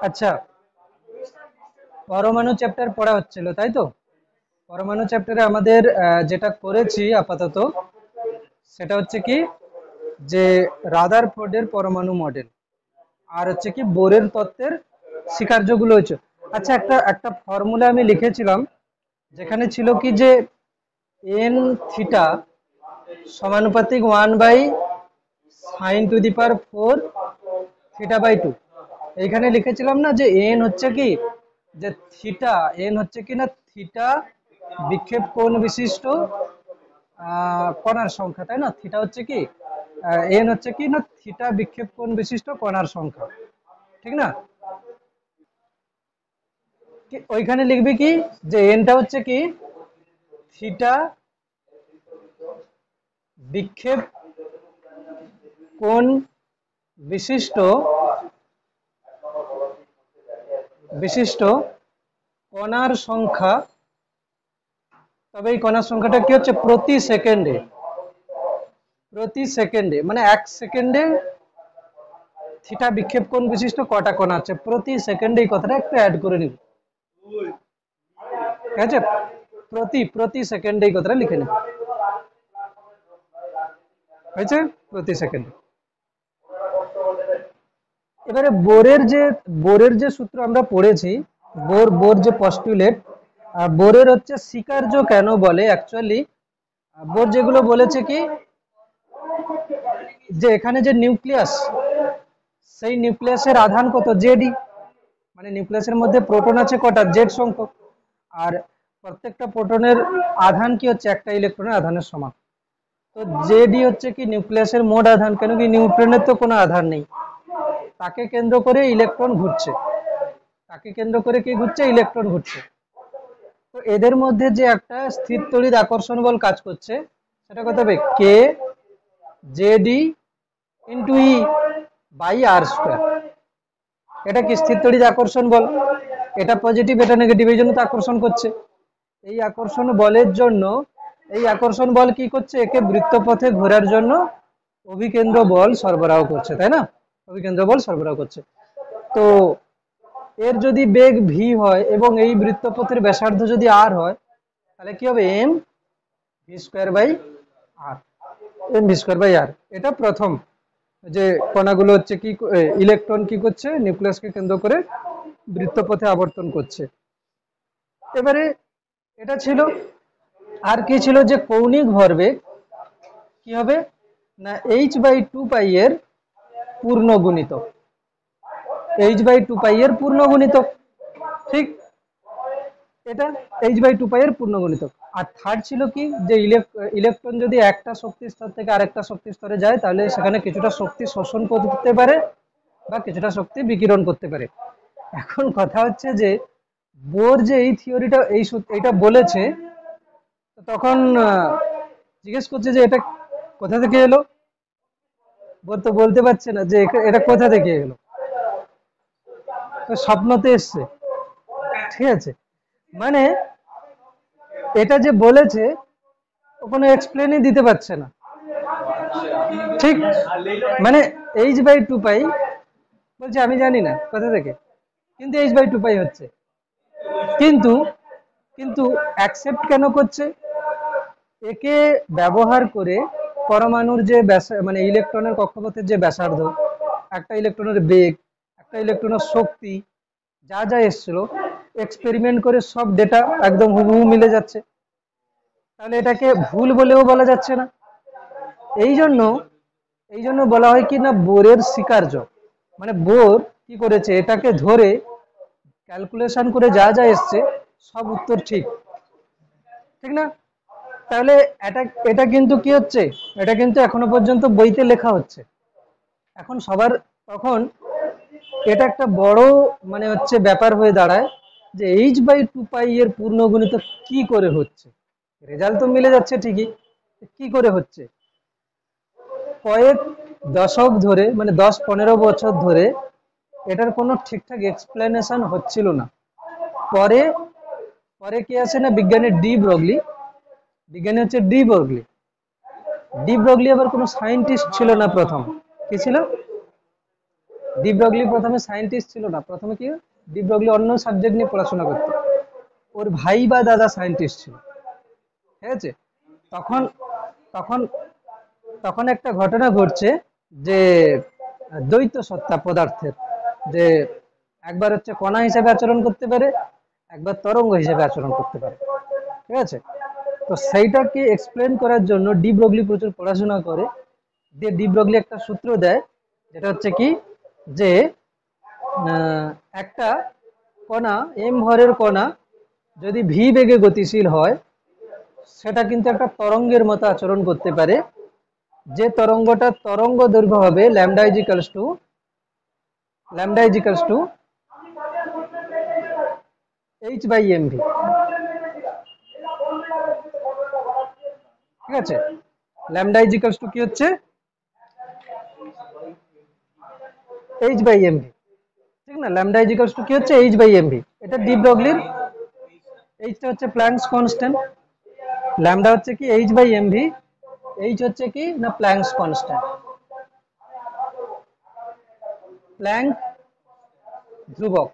আচ্ছা, পরমাণু চ্যাপ্টার পড়া হচ্ছিল তাই তো? পরমাণু চ্যাপ্টারে আমাদের যেটা করেছি আপাতত সেটা হচ্ছে কি, যে রাদারফোর্ডের পরমাণু মডেল, আর হচ্ছে কি বোরের তত্ত্বের স্বীকার্যগুলো হচ্ছে। আচ্ছা, একটা একটা ফর্মুলা আমি লিখেছিলাম, যেখানে ছিল কি যে এন থিটা সমানুপাতিক 1/sin⁴ থিটা বাই 2। এইখানে লিখেছিলাম না যে এন হচ্ছে কি, যে থিটা, এন হচ্ছে কি না থিটা বিক্ষেপ কোণ বিশিষ্ট কণার সংখ্যা, তাই না? থিটা হচ্ছে কি, এন হচ্ছে কি না থিটা বিক্ষেপ কোণ বিশিষ্ট কণার সংখ্যা, ঠিক না? ওইখানে লিখবি কি, যে এনটা হচ্ছে কি থিটা বিক্ষেপ কোণ বিশিষ্ট বিশিষ্ট কণার সংখ্যা। তবে এই কণার সংখ্যাটা কি হচ্ছে, প্রতি সেকেন্ডে, প্রতি সেকেন্ডে মানে 1 সেকেন্ডে থিটা বিক্ষেপ কোণ বিশিষ্ট কটা কণা আছে প্রতি সেকেন্ডে, এই কথাটা একটু অ্যাড করে নিব, ঠিক আছে? প্রতি প্রতি সেকেন্ডে এই কথাটা লিখে নেব, হয়েছে? প্রতি সেকেন্ডে। এবারে বোরের যে সূত্র আমরা পড়েছি, বোর যে পস্টুলেট, বোরের হচ্ছে স্বীকার্য কেন বলে, অ্যাকচুয়ালি বোর যেগুলো বলেছে কি, যে এখানে যে নিউক্লিয়াস, সেই নিউক্লিয়াসের আধান কত, জেডি, মানে নিউক্লিয়াসের মধ্যে প্রোটন আছে কটা, জেড সংখ্যক, আর প্রত্যেকটা প্রোটনের আধান কি হচ্ছে, একটা ইলেকট্রনের আধানের সমান। তো জেডি হচ্ছে কি নিউক্লিয়াসের মোট আধান, কেন কি নিউট্রনের তো কোনো আধান নেই, তাকে কেন্দ্র করে ইলেকট্রন ঘুরছে, তাকে কেন্দ্র করে কি ঘুরছে, ইলেকট্রন ঘুরছে। তো এদের মধ্যে যে একটা স্থির তড়িৎ আকর্ষণ বল কাজ করছে, সেটা কত হবে, K Z into E by R square. এটা কি স্থির তড়িৎ আকর্ষণ বল, এটা পজিটিভ এটা নেগেটিভ, এই জন্য তো আকর্ষণ করছে। এই আকর্ষণ বলের জন্য, এই আকর্ষণ বল কি করছে, একে বৃত্তপথে ঘোরার জন্য অভিকেন্দ্র বল সরবরাহ করছে, তাই না? অভিকেন্দ্র বল সরবরাহ করছে। তো এর যদি বেগ ভি হয় এবং এই বৃত্তপথের ব্যাসার্ধ যদি আর হয়, তাহলে কি হবে, M V square by R, M V square by R. এটা প্রথম, যে কণাগুলো হচ্ছে কি, ইলেকট্রন কি করছে, নিউক্লিয়াসকে কেন্দ্র করে বৃত্তপথে আবর্তন করছে। এবারে এটা ছিল, আর কি ছিল, যে কৌণিক ভরবেগ কি হবে না, h/2 এর পূর্ণ গুণিতক, h/2 এর পূর্ণ গুণিতক, ঠিক? এটা h/2 এর পূর্ণ গুণিতক। আর থার্ড ছিল কি, যে ইলেকট্রন যদি একটা শক্তি স্তর থেকে আরেকটা শক্তি স্তরে যায়, তাহলে সেখানে কিছুটা শক্তি শোষণ করতে পারে বা কিছুটা শক্তি বিকিরণ করতে পারে। এখন কথা হচ্ছে যে বোর যে এই থিওরিটা, এইটা বলেছে, তখন জিজ্ঞেস করছে যে এটা কোথা থেকে এলো, বোর তো বলতে পারছে না যে এটা কোথা থেকে এলো, তো স্বপ্নতে এসছে, ঠিক আছে? মানে এটা যে বলেছে ও কোনো এক্সপ্লেনই দিতে পারছে না, ঠিক? মানে h/2 বলছে আমি জানি না কোথা থেকে, কিন্তু h/2 হচ্ছে, কিন্তু কিন্তু অ্যাকসেপ্ট কেন করছে, একে ব্যবহার করে পরমাণুর যে মানে ইলেকট্রনের কক্ষপথের যে ব্যাসার্ধ, একটা ইলেকট্রনের বেগ, একটা ইলেকট্রনের শক্তি, যা যা এসছিল এক্সপেরিমেন্ট করে সব ডেটা একদম হুবহু মিলে যাচ্ছে, তাহলে এটাকে ভুল বলেও বলা যাচ্ছে না। এই জন্য বলা হয় কি না, বোরের স্বীকার্য, মানে বোর কি করেছে, এটাকে ধরে ক্যালকুলেশন করে যা যা এসছে সব উত্তর ঠিক, ঠিক না? তাহলে এটা এটা কিন্তু কি হচ্ছে, এটা কিন্তু এখনো পর্যন্ত বইতে লেখা হচ্ছে। এখন সবার তখন এটা একটা বড় মানে হচ্ছে ব্যাপার হয়ে দাঁড়ায়, যে h/2 এর পূর্ণ গুণিত কি করে হচ্ছে, রেজাল্ট তো মিলে যাচ্ছে ঠিকই, কি করে হচ্ছে। কয়েক দশক ধরে, মানে 10-15 বছর ধরে এটার কোনো ঠিকঠাক এক্সপ্লেনেশন হচ্ছিল না। পরে পরে কি আছে না, বিজ্ঞানী হচ্ছে ডি ব্রগলি, ডি ব্রগলি আবার কোনো সায়েন্টিস্ট ছিল না প্রথম। কি ছিল? ডি ব্রগলি প্রথমে সায়েন্টিস্ট ছিল না। প্রথমে কি, ডি ব্রগলি অন্য সাবজেক্ট নিয়ে পড়াশোনা করতো। ওর ভাই বা দাদা সায়েন্টিস্ট ছিল। ঠিক আছে? তখন তখন তখন একটা ঘটনা ঘটছে যে দ্বৈত সত্তা পদার্থের, যে একবার হচ্ছে কণা হিসেবে আচরণ করতে পারে, একবার তরঙ্গ হিসেবে আচরণ করতে পারে। ঠিক আছে? তো সেইটাকে এক্সপ্লেন করার জন্য ডি ব্রগলি প্রচুর পড়াশোনা করে। দিয়ে ডি ব্রগলি একটা সূত্র দেয়, যেটা হচ্ছে কি, যে একটা কণা, এম ভরের কণা যদি ভি বেগে গতিশীল হয়, সেটা কিন্তু একটা তরঙ্গের মতো আচরণ করতে পারে। যে তরঙ্গটা তরঙ্গ দৈর্ঘ্য হবে lambda is equals two h/mv। ঠিক আছে? ল্যামডা ইজ ইকালস টু কি হচ্ছে, h/mv। ঠিক না? ল্যামডা ইজ ইকালস টু কি হচ্ছে, h/mv। এটা ডি ব্রগলির, এইচটা হচ্ছে প্ল্যাঙ্কস কনস্ট্যান্ট, ল্যামডা হচ্ছে কি h/mv, এইচ হচ্ছে কি না প্ল্যাঙ্কস কনস্ট্যান্ট, প্ল্যাঙ্ক ধ্রুবক,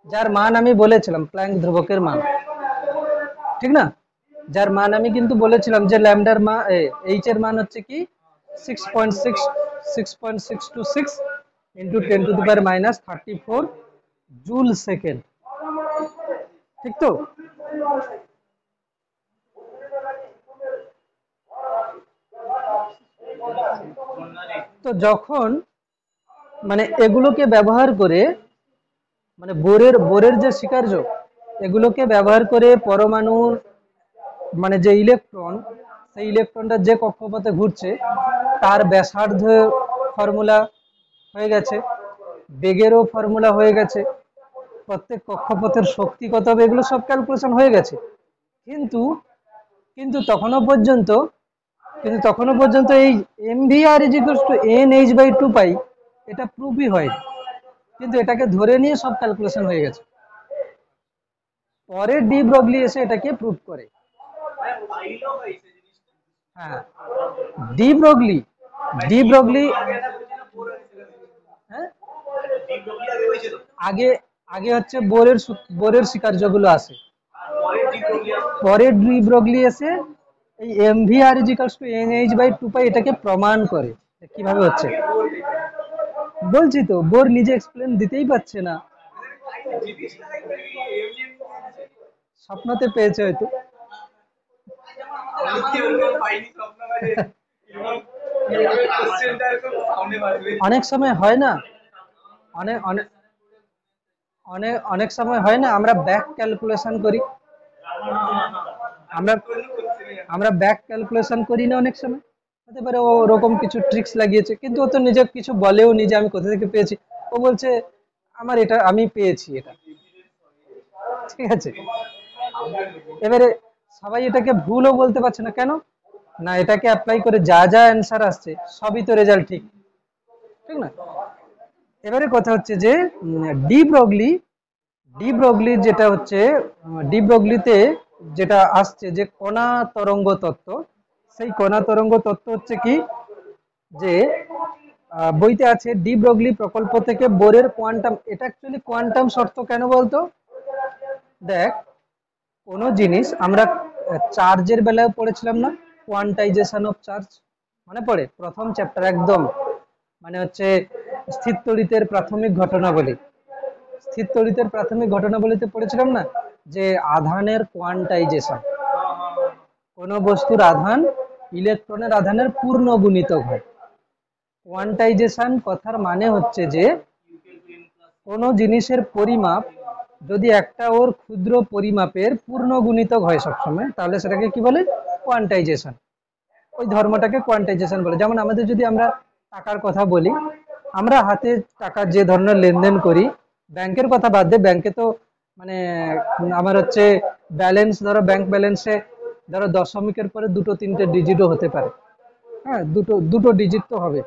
যার মান আমি বলেছিলাম, প্ল্যাঙ্ক ধ্রুবকের মান। ঠিক না? যার মান আমি কিন্তু বলেছিলাম যে ল্যামডার মান, এইচ এর মান হচ্ছে কি 6.626 ইন্টু 10⁻³ জুল সেকেন্ড। ঠিক তো? তো যখন মানে এগুলোকে ব্যবহার করে, মানে বোরের যে স্বীকার্য, এগুলোকে ব্যবহার করে পরমাণুর মানে যে ইলেকট্রন, সেই ইলেকট্রনটা যে কক্ষপথে ঘুরছে তার ব্যাসার্ধ ফর্মুলা হয়ে গেছে, বেগেরও ফর্মুলা হয়ে গেছে, প্রত্যেক কক্ষপথের শক্তি কত হবে, এগুলো সব ক্যালকুলেশন হয়ে গেছে। কিন্তু কিন্তু তখনও পর্যন্ত এই mvr=nh/2π এটা প্রুফই হয়নি, কিন্তু এটাকে ধরে নিয়ে সব ক্যালকুলেশন হয়ে গেছে। পরে ডি ব্রগলি এসে এটাকে প্রুফ করে। হ্যাঁ, ডি ব্রগলি ডি ব্রগলি হ্যাঁ, আগে আগে হচ্ছে বোরের স্বীকার্যগুলো আছে, পরে ডি ব্রগলি এসে এই mvr=nh/2π এটাকে প্রমাণ করে। কিভাবে হচ্ছে বলছি তো, বোর নিজে এক্সপ্লেন দিতেই পারছে না, স্বপ্নতে পেয়েছে হয়তো। অনেক সময় হয় না, অনেক অনেক অনেক অনেক সময় হয় না, আমরা ব্যাক ক্যালকুলেশন করি, আমরা আমরা ব্যাক ক্যালকুলেশন করি না অনেক সময়। হতে পারে ও ওরকম কিছু ট্রিক্স লাগিয়েছে, কিন্তু ও তো নিজে কিছু বলেও নি যে আমি কোথা থেকে পেয়েছি। ও বলছে আমার এটা আমি পেয়েছি এটা। ঠিক আছে? এবারে সবাই এটাকে ভুলও বলতে পারছে না, কেন না, এটাকে অ্যাপ্লাই করে যা যা অ্যান্সার আসছে সবই তো রেজাল্ট ঠিক। ঠিক না? এবারে কথা হচ্ছে যে ডি ব্রগলি ডি ব্রগলি যেটা হচ্ছে, ডি ব্রগলিতে যেটা আসছে যে কণা তরঙ্গ তত্ত্ব, সেই কণা তরঙ্গ তত্ত্ব হচ্ছে কি, যে বইতে আছে ডি ব্রগলি প্রকল্প থেকে বোরের কোয়ান্টাম, এটা অ্যাকচুয়ালি কোয়ান্টাম শর্ত কেন বলতো? দেখ, কোনো জিনিস আমরা চার্জের বেলায় পড়েছিলাম না, কোয়ান্টাইজেশন অফ চার্জ, মনে পড়ে প্রথম চ্যাপ্টার একদম, মানে হচ্ছে স্থির তড়িতের প্রাথমিক ঘটনাবলী, স্থির তড়িতের প্রাথমিক ঘটনাবলীতে পড়েছিলাম না যে আধানের কোয়ান্টাইজেশন, কোনো বস্তুর আধান ইলেকট্রনের আধানের পূর্ণ গুণিতক হয়। কোয়ান্টাইজেশন কথার মানে হচ্ছে যে কোনো জিনিসের পরিমাপ যদি একটা ওর ক্ষুদ্র পরিমাপের পূর্ণ গুণিতক হয় সবসময়, তাহলে সেটাকে কি বলে, কোয়ান্টাইজেশন। ওই ধর্মটাকে কোয়ান্টাইজেশন বলে। যেমন আমাদের যদি আমরা টাকার কথা বলি, আমরা হাতে টাকার যে ধরনের লেনদেন করি, ব্যাংকের কথা বাদ দে, ব্যাংকে তো মানে আমার হচ্ছে ব্যালেন্স, ধরো ব্যাংক ব্যালেন্সে ধরো দশমিকের পরে দুটো তিনটে ডিজিটও হতে পারে, হ্যাঁ, দুটো দুটো ডিজিট তো হবে।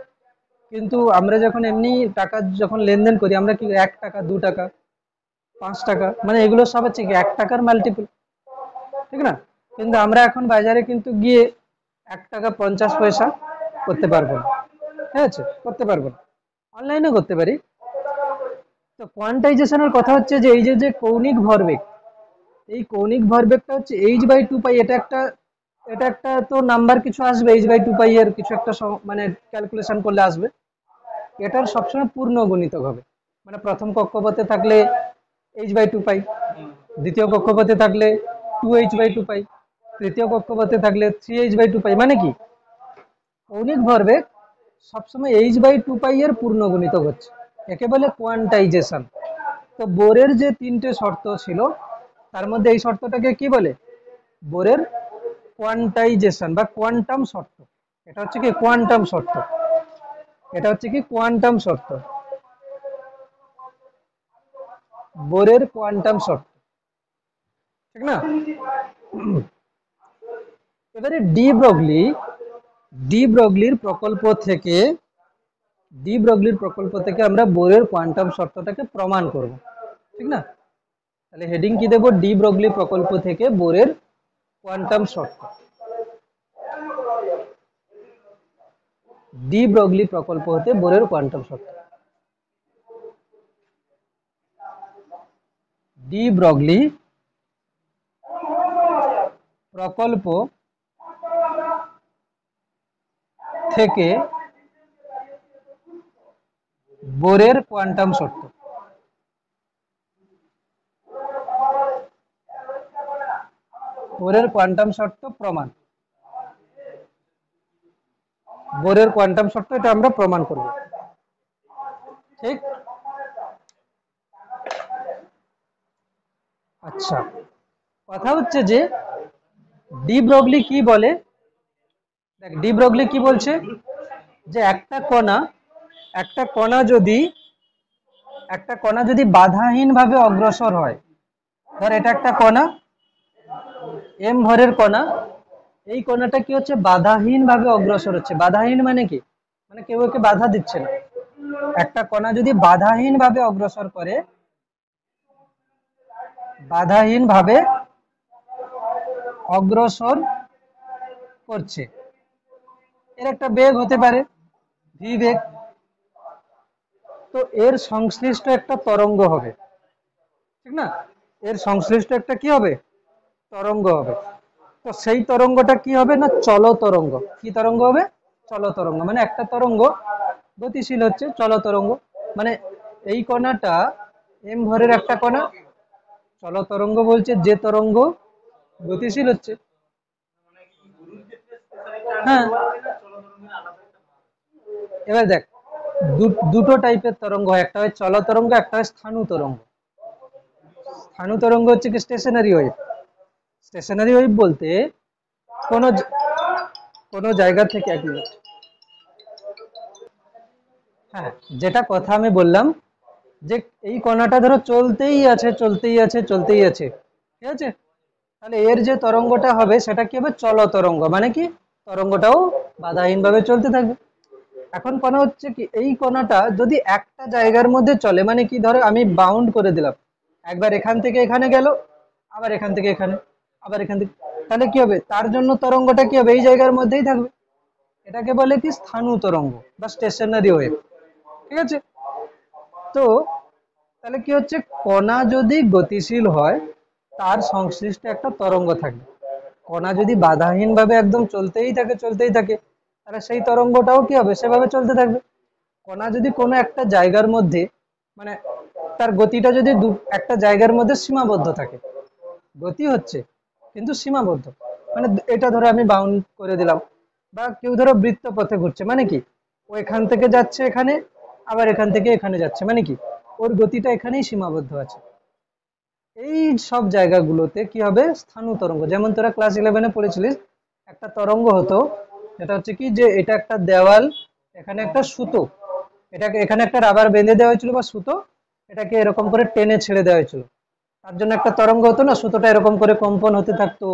কিন্তু আমরা যখন এমনি টাকা যখন লেনদেন করি, আমরা কি 1 টাকা, 2 টাকা, 5 টাকা, মানে এগুলো সব হচ্ছে কি 1 টাকার মাল্টিপল। ঠিক না? কিন্তু আমরা এখন বাজারে কিন্তু গিয়ে 1 টাকা 50 পয়সা করতে পারবো না, ঠিক আছে, করতে পারবো না, অনলাইনে করতে পারি। তো কোয়ান্টাইজেশনের কথা হচ্ছে যে এই যে যে কৌণিক ভরবেগ, এই কৌণিক ভরবেগটা হচ্ছে h/2 পাই, এটা একটা তো নাম্বার কিছু আসবে, h/2 পাই এর কিছু একটা মানে ক্যালকুলেশন করলে আসবে, এটার সবসময় পূর্ণ গুণিতক হবে। মানে প্রথম কক্ষপথে থাকলে h/2 পাই, দ্বিতীয় কক্ষপথে থাকলে 2h/2 পাই, তৃতীয় কক্ষপথে থাকলে 3h/2 পাই। মানে কি কৌণিক ভরবেগ সবসময় h/2 পাই এর পূর্ণ গুণিতক হচ্ছে, একে বলে কোয়ান্টাইজেশন। তো বোরের যে 3টে শর্ত ছিল তার মধ্যে এই শর্তটাকে কি বলে, বোরের কোয়ান্টাইজেশন বা কোয়ান্টাম শর্ত। এটা হচ্ছে কি কোয়ান্টাম শর্ত, এটা হচ্ছে কি কোয়ান্টাম শর্ত, বোরের কোয়ান্টাম শর্ত, ঠিক না? এবারে ডি ব্রগলির প্রকল্প থেকে আমরা বোরের কোয়ান্টাম শর্তটাকে প্রমাণ করব, ঠিক না? তাহলে হেডিং কি দেব, ডি ব্রগলি প্রকল্প থেকে বোরের কোয়ান্টাম শর্ত। ডি ব্রগলি প্রকল্প হতে বোরের কোয়ান্টাম শর্ত, ডি ব্রগলি প্রকল্প থেকে বোরের কোয়ান্টাম শর্ত। বোরের কোয়ান্টাম শর্ত প্রমাণ, বোরের কোয়ান্টাম শর্ত এটা আমরা প্রমাণ করব, ঠিক? আচ্ছা, কথা হচ্ছে যে ডি ব্রগলি কি বলে, দেখ ডি ব্রগলি কি বলছে যে একটা কণা যদি বাধাহীন ভাবে অগ্রসর হয়, ধর এটা একটা কণা এম ভরের কণা, এই কণাটা কি হচ্ছে বাধাহীন ভাবে অগ্রসর হচ্ছে। বাধাহীন মানে কি, মানে কেউ একে বাধা দিচ্ছে না। একটা কণা যদি বাধাহীন ভাবে অগ্রসর করে, বাধাহীন ভাবে অগ্রসর করছে, এর একটা বেগ হতে পারে ভি বেগ, তো এর সংশ্লিষ্ট একটা তরঙ্গ হবে, ঠিক না? এর সংশ্লিষ্ট একটা কি হবে, তরঙ্গ হবে। তো সেই তরঙ্গটা কি হবে না, চল তরঙ্গ। কি তরঙ্গ হবে, চল তরঙ্গ। মানে একটা তরঙ্গ গতিশীল হচ্ছে, চল তরঙ্গ। মানে এই কণাটা এম ভরের একটা কণা, চল তরঙ্গ বলছে যে তরঙ্গ গতিশীল হচ্ছে। হ্যাঁ, এবার দেখ দুটো টাইপের তরঙ্গ হয়, একটা হয় চল তরঙ্গ, একটা হয় স্থাণু তরঙ্গ। স্থাণু তরঙ্গ হচ্ছে কি স্টেশনারি ওয়েভ। স্টেশনারি ওয়েভ বলতে কোনো কোনো জায়গা থেকে, এক মিনিট, হ্যাঁ, যেটা কথা আমি বললাম যে এই কণাটা ধরো চলতেই আছে চলতেই আছে চলতেই আছে, ঠিক আছে, তাহলে এর যে তরঙ্গটা হবে সেটা কি হবে, চল তরঙ্গ। মানে কি তরঙ্গটাও বাধাহীন ভাবে চলতে থাকবে। এখন কণা হচ্ছে কি, এই কণাটা যদি একটা জায়গার মধ্যে চলে, মানে কি ধরো আমি বাউন্ড করে দিলাম, একবার এখান থেকে এখানে গেল, আবার এখান থেকে এখানে, আবার এখান থেকে, তাহলে কি হবে, তার জন্য তরঙ্গটা কি হবে, এই জায়গার মধ্যেই থাকবে। এটাকে বলে কি স্থাণু তরঙ্গ বা স্টেশনারি ওয়েভ, ঠিক আছে? তো তাহলে কি হচ্ছে, কণা যদি গতিশীল হয় তার সংশ্লিষ্ট একটা তরঙ্গ থাকবে। কণা যদি বাধাহীন ভাবে একদম চলতেই থাকে তাহলে সেই তরঙ্গটাও কি হবে, সেভাবে চলতে থাকবে। কণা যদি কোনো একটা জায়গার মধ্যে, মানে তার গতিটা যদি একটা জায়গার মধ্যে সীমাবদ্ধ থাকে, গতি হচ্ছে কিন্তু সীমাবদ্ধ, মানে এটা ধরো আমি বাউন্ড করে দিলাম, বা কেউ ধরো বৃত্ত পথে ঘুরছে, মানে কি ও এখান থেকে যাচ্ছে এখানে, আবার এখান থেকে এখানে যাচ্ছে, মানে কি ওর গতিটা এখানেই সীমাবদ্ধ আছে। এই সব জায়গাগুলোতে কি হবে, স্থাণু তরঙ্গ। যেমন তোরা ক্লাস 11-এ পড়েছিলিস, একটা তরঙ্গ হতো, যেটা হচ্ছে কি যে এটা একটা দেওয়াল, এখানে একটা সুতো, এটাকে এখানে একটা রাবার বেঁধে দেওয়া হয়েছিল বা সুতো, এটাকে এরকম করে টেনে ছেড়ে দেওয়া হয়েছিল, তার জন্য একটা তরঙ্গ হতো না, সুতোটা এরকম করে কম্পন হতে থাকতো।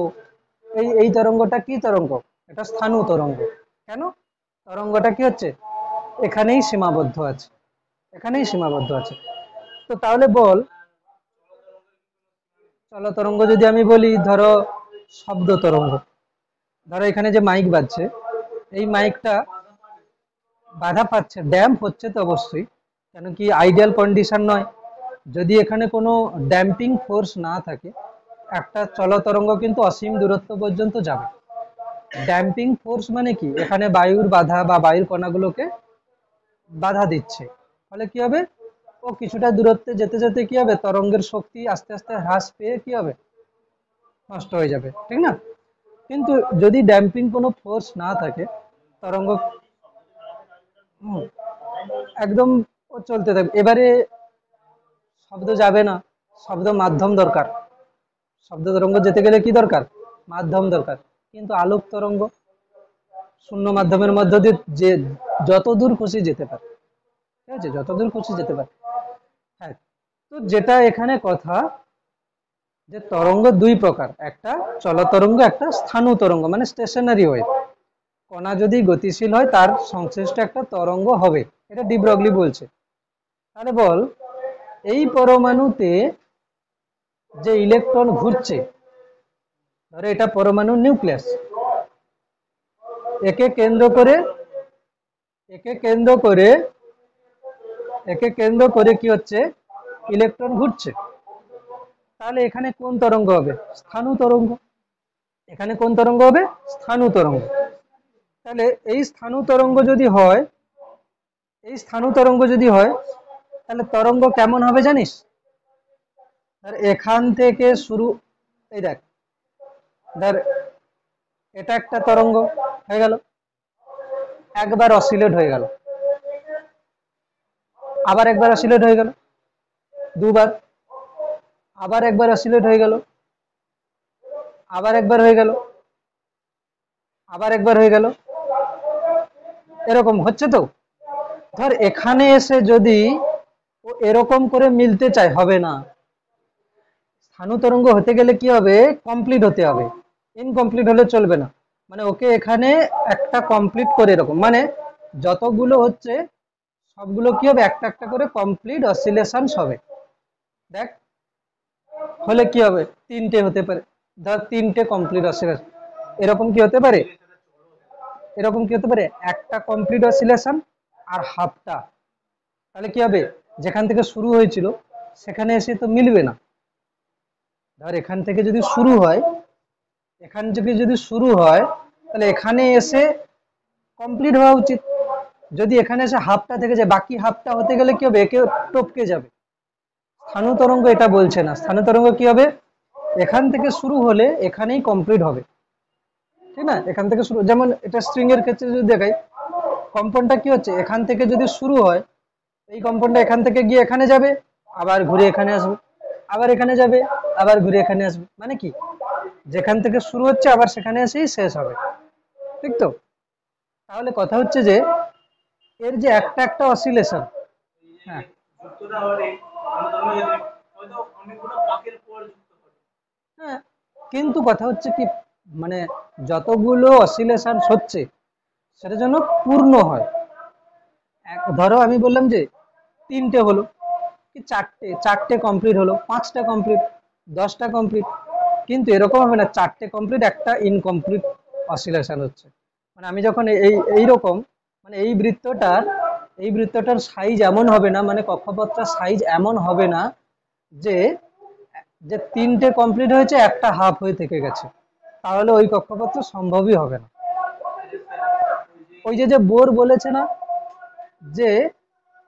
এই তরঙ্গটা কি তরঙ্গ, এটা স্থাণু তরঙ্গ। কেন, তরঙ্গটা কি হচ্ছে, এখানেই সীমাবদ্ধ আছে, এখানেই সীমাবদ্ধ আছে। তো তাহলে বল, চল তরঙ্গ যদি আমি বলি, ধরো শব্দ তরঙ্গ, ধরো এখানে যে মাইক বাজছে, এই মাইকটা বাধা পাচ্ছে, ড্যাম্প হচ্ছে তো অবশ্যই, কেন কি আইডিয়াল কন্ডিশন নয়। যদি এখানে কোনো ড্যাম্পিং ফোর্স না থাকে, একটা চলতরঙ্গ কিন্তু অসীম দূরত্ব পর্যন্ত যাবে। ড্যাম্পিং ফোর্স মানে কি, এখানে বায়ুর বাধা বা বায়ুর কণাগুলোকে বাধা দিচ্ছে, ফলে কি হবে, ও কিছুটা দূরত্বে যেতে যেতে কি হবে, তরঙ্গের শক্তি আস্তে আস্তে হ্রাস পেয়ে কি হবে, নষ্ট হয়ে যাবে, ঠিক না? কিন্তু যদি ড্যাম্পিং কোনো ফোর্স না থাকে, তরঙ্গ হুম, একদম ও চলতে থাকবে। এবারে শব্দ যাবে না, শব্দ মাধ্যম দরকার। শব্দ তরঙ্গ যেতে গেলে কি দরকার, মাধ্যম দরকার। কিন্তু আলোক তরঙ্গ শূন্য মাধ্যমের মধ্য দিয়ে যে যত দূর খুশি যেতে পারে, ঠিক আছে, যত দূর খুশি যেতে পারে। হ্যাঁ, তো যেটা এখানে কথা, যে তরঙ্গ দুই প্রকার, একটা চলতরঙ্গ, একটা স্থাণু তরঙ্গ, মানে স্টেশনারি ওয়েভ। কণা যদি গতিশীল হয় তার সংশ্লিষ্ট একটা তরঙ্গ হবে, এটা ডি ব্রগলি বলছে। তাহলে বল, এই পরমাণুতে যে ইলেকট্রন ঘুরছে, ধরো এটা পরমাণুর নিউক্লিয়াস, একে কেন্দ্র করে একে কেন্দ্র করে একে কেন্দ্র করে কি হচ্ছে, ইলেকট্রন ঘুরছে। তাহলে এখানে কোন তরঙ্গ হবে, স্থাণু তরঙ্গ। এখানে কোন তরঙ্গ হবে, স্থাণু তরঙ্গ। তাহলে এই স্থাণু তরঙ্গ যদি হয়, তাহলে তরঙ্গ কেমন হবে জানিস? আর এখান থেকে শুরু, এই দেখ, ধর এটা একটা তরঙ্গ হয়ে গেল, একবার অসিলেট হয়ে গেল, আবার একবার অসিলেট হয়ে গেল, দুবার, আবার একবার অসিলেট হয়ে গেল, আবার একবার হয়ে গেল, আবার একবার হয়ে গেল, এরকম হচ্ছে তো। ধর এখানে এসে যদি ও এরকম করে মিলতে চায়, হবে না। স্থাণু তরঙ্গ হতে গেলে কি হবে, কমপ্লিট হতে হবে, ইনকমপ্লিট হলে চলবে না। মানে ওকে এখানে একটা কমপ্লিট করে, এরকম মানে যতগুলো হচ্ছে সবগুলো কি হবে, একটা একটা করে কমপ্লিট অসিলেশন হবে। দেখ, হলে কি হবে, তিনটে হতে পারে, ধর তিনটে কমপ্লিট অসিলেশন, এরকম কি হতে পারে, এরকম কি হতে পারে, একটা কমপ্লিট অসিলেশন আর হাফটা। তাহলে কি হবে, যেখান থেকে শুরু হয়েছিল সেখানে এসে তো মিলবে না। ধর এখান থেকে যদি শুরু হয়, তাহলে এখানে এসে কমপ্লিট হওয়া উচিত। যদি এখানে এসে হাফটা থেকে যায়, বাকি হাফটা হতে গেলে কি হবে, একে টপকে যাবে। স্থাণু তরঙ্গ এটা বলছে না, স্থাণু তরঙ্গ কি হবে, এখান থেকে শুরু হলে এখানেই কমপ্লিট হবে, ঠিক না? এখান থেকে শুরু, যেমন এটা স্ট্রিং এর ক্ষেত্রে যদি দেখাই, কম্পনটা কি হচ্ছে, এখান থেকে যদি শুরু হয়, এই কম্পনটা এখান থেকে গিয়ে এখানে যাবে, আবার ঘুরে এখানে আসবে, আবার এখানে যাবে, আবার ঘুরে এখানে আসবে, মানে কি, যেখান থেকে শুরু হচ্ছে আবার সেখানে এসেই শেষ হবে, ঠিক তো? তাহলে কথা হচ্ছে যে এর যে একটা একটা অসিলেশন, হ্যাঁ, হ্যাঁ, কিন্তু কথা হচ্ছে কি, মানে যতগুলো অসিলেশন হচ্ছে সেটা যেন পূর্ণ হয়। ধরো আমি বললাম যে তিনটে হলো, কি চারটে, চারটে কমপ্লিট হলো, পাঁচটা কমপ্লিট, 10টা কমপ্লিট, কিন্তু এরকম হবে না, চারটে কমপ্লিট একটা ইনকমপ্লিট অসিলেশন হচ্ছে। মানে আমি যখন এইরকম, মানে এই বৃত্তটার সাইজ এমন হবে না, মানে কক্ষপথটার সাইজ এমন হবে না যে যে তিনটে কমপ্লিট হয়েছে একটা হাফ হয়ে থেকে গেছে, তাহলে ওই কক্ষপথটা সম্ভবই হবে না। ওই যে যে বোর বলেছে না, যে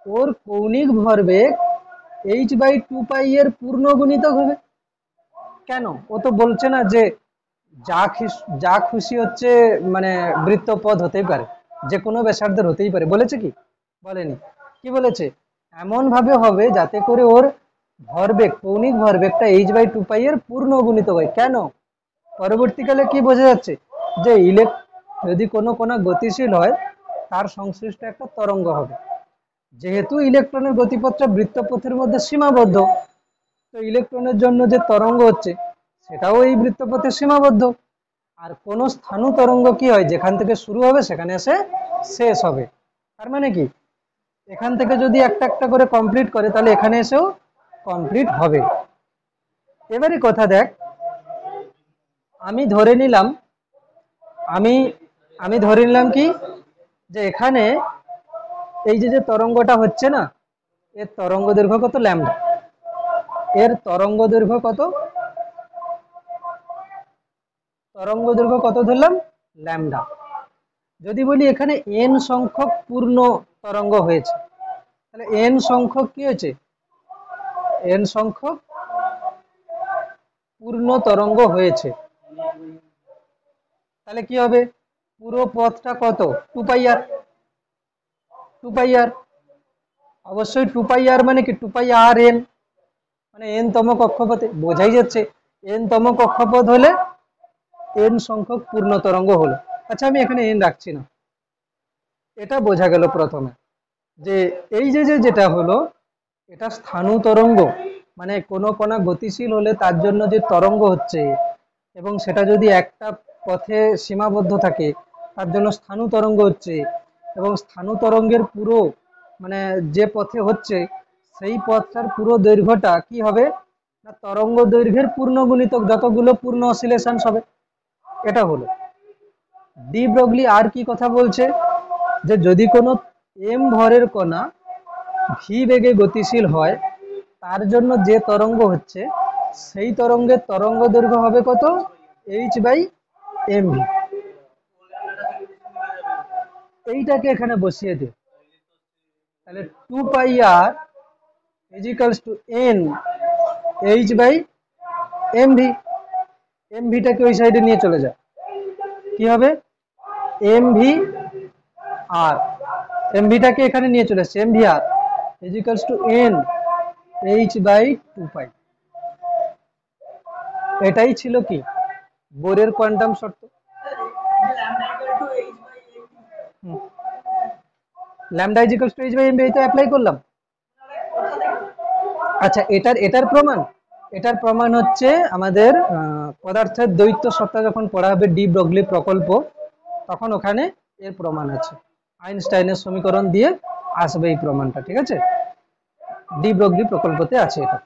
ওর কৌণিক ভরবেগ h/2π এর পূর্ণ গুণিতক হবে। কেন, ও তো বলছে না যে যা খুশি হচ্ছে, মানে বৃত্তপথ হতেই পারে, যে কোনো ব্যাসার্ধের হতেই পারে, বলেছে কি, বলেনি। কি বলেছে, এমন ভাবে হবে যাতে করে ওর ভরবেগ, কৌণিক ভরবেগটা h/2π এর পূর্ণ গুণিতক হয়। কেন, পরবর্তীকালে কি বোঝা যাচ্ছে, যে যদি কোনো কণা গতিশীল হয় তার সংশ্লিষ্ট একটা তরঙ্গ হবে। যেহেতু ইলেকট্রনের গতিপথটা বৃত্তপথের মধ্যে সীমাবদ্ধ, তো ইলেকট্রনের জন্য যে তরঙ্গ হচ্ছে সেটাও এই বৃত্তপথে সীমাবদ্ধ। আর কোন স্থাণু তরঙ্গ কি হয়, যেখান থেকে শুরু হবে সেখানে এসে শেষ হবে। তার মানে কি, এখান থেকে যদি একটা একটা করে কমপ্লিট করে, তাহলে এখানে এসেও কমপ্লিট হবে। এবারে কথা দেখ, আমি ধরে নিলাম আমি আমি ধরে নিলাম কি যে এখানে এই যে যে তরঙ্গটা হচ্ছে না, এর তরঙ্গ দৈর্ঘ্য কত ল্যামডা, এর তরঙ্গ দৈর্ঘ্য কত, তরঙ্গ দৈর্ঘ্য কত ধরলাম ল্যামডা। যদি বলি এখানে এন সংখ্যক পূর্ণ তরঙ্গ হয়েছে, তাহলে এন সংখ্যক কি হয়েছে, এন সংখ্যক পূর্ণ তরঙ্গ হয়েছে, তাহলে কি হবে, পুরো পথটা কত, 2πr, 2πr, অবশ্যই 2πr মানে কি 2πrn, মানে এন তম কক্ষপথে, বোঝাই যাচ্ছে এন তম কক্ষপথ হলে এন সংখ্যক পূর্ণ তরঙ্গ হলো। আচ্ছা আমি এখানে এন রাখছি না, এটা বোঝা গেল প্রথমে যে এই যে যেটা হলো এটা স্থাণু তরঙ্গ, মানে কোনো কণা গতিশীল হলে তার জন্য যে তরঙ্গ হচ্ছে এবং সেটা যদি একটা পথে সীমাবদ্ধ থাকে তার জন্য স্থাণু তরঙ্গ হচ্ছে, এবং স্থাণু তরঙ্গের পুরো মানে যে পথে হচ্ছে সেই পথটার পুরো দৈর্ঘ্যটা কি হবে না তরঙ্গ দৈর্ঘ্যের পূর্ণ গুণিতক যতগুলো পূর্ণ অসিলেশন হবে, এটা হলো। ডি ব্রগলি আর কি কথা বলছে যে যদি কোনো এম ভরের কণা ভি বেগে গতিশীল হয় তার জন্য যে তরঙ্গ হচ্ছে সেই তরঙ্গের তরঙ্গ দৈর্ঘ্য হবে কত, h/mv। এইটাকে এখানে বসিয়ে দিই, তাহলে 2πr = n h/mv। mvটাকে ওই সাইডে নিয়ে চলে যায়, কি হবে mv আর mvটাকে এখানে নিয়ে চলে আসছে mvr = n h/2π। এটাই ছিল কি বোরের কোয়ান্টাম শর্ত। ল্যামডা h/mv এটা অ্যাপ্লাই করলাম। আচ্ছা এটার প্রমাণ, এটার প্রমাণ হচ্ছে আমাদের পদার্থের দ্বৈত সত্তা যখন পড়া হবে ডি ব্রগলি প্রকল্প তখন ওখানে এর প্রমাণ আছে, আইনস্টাইনের সমীকরণ দিয়ে আসবে এই প্রমাণটা, ঠিক আছে, ডি ব্রগলি প্রকল্পতে আছে এটা।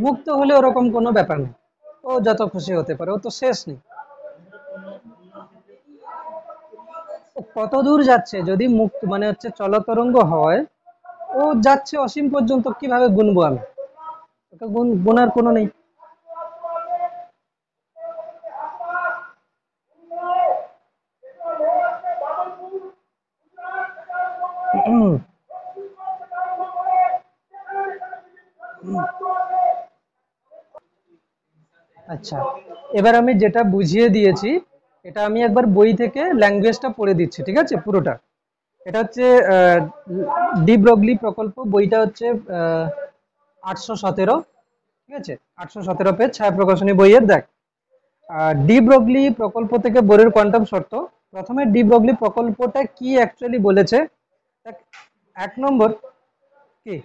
মুক্ত হলে ওরকম কোনো ব্যাপার নেই, ও যত খুশি হতে পারে, ও তো শেষ নেই। কত দূর যাচ্ছে যদি মুক্ত মানে হচ্ছে চলতরঙ্গ হয়, ও যাচ্ছে অসীম পর্যন্ত, কিভাবে গুনবো আমি, ওকে গুনার কোনো নেই। আচ্ছা এবার আমি যেটা বুঝিয়ে দিয়েছি এটা আমি একবার বই থেকে ল্যাঙ্গুয়েজটা পড়ে দিচ্ছি, ঠিক আছে, পুরোটা। এটা হচ্ছে ডি ব্রগলি প্রকল্প, বইটা হচ্ছে 817, ঠিক আছে, 817 পেজ, ছায়া প্রকাশনী বইয়ের। দেখ ডি ব্রগলি প্রকল্প থেকে বোরের কোয়ান্টাম শর্ত। প্রথমে ডি ব্রগলি প্রকল্পটা কি অ্যাকচুয়ালি বলেছে, এক নম্বর কি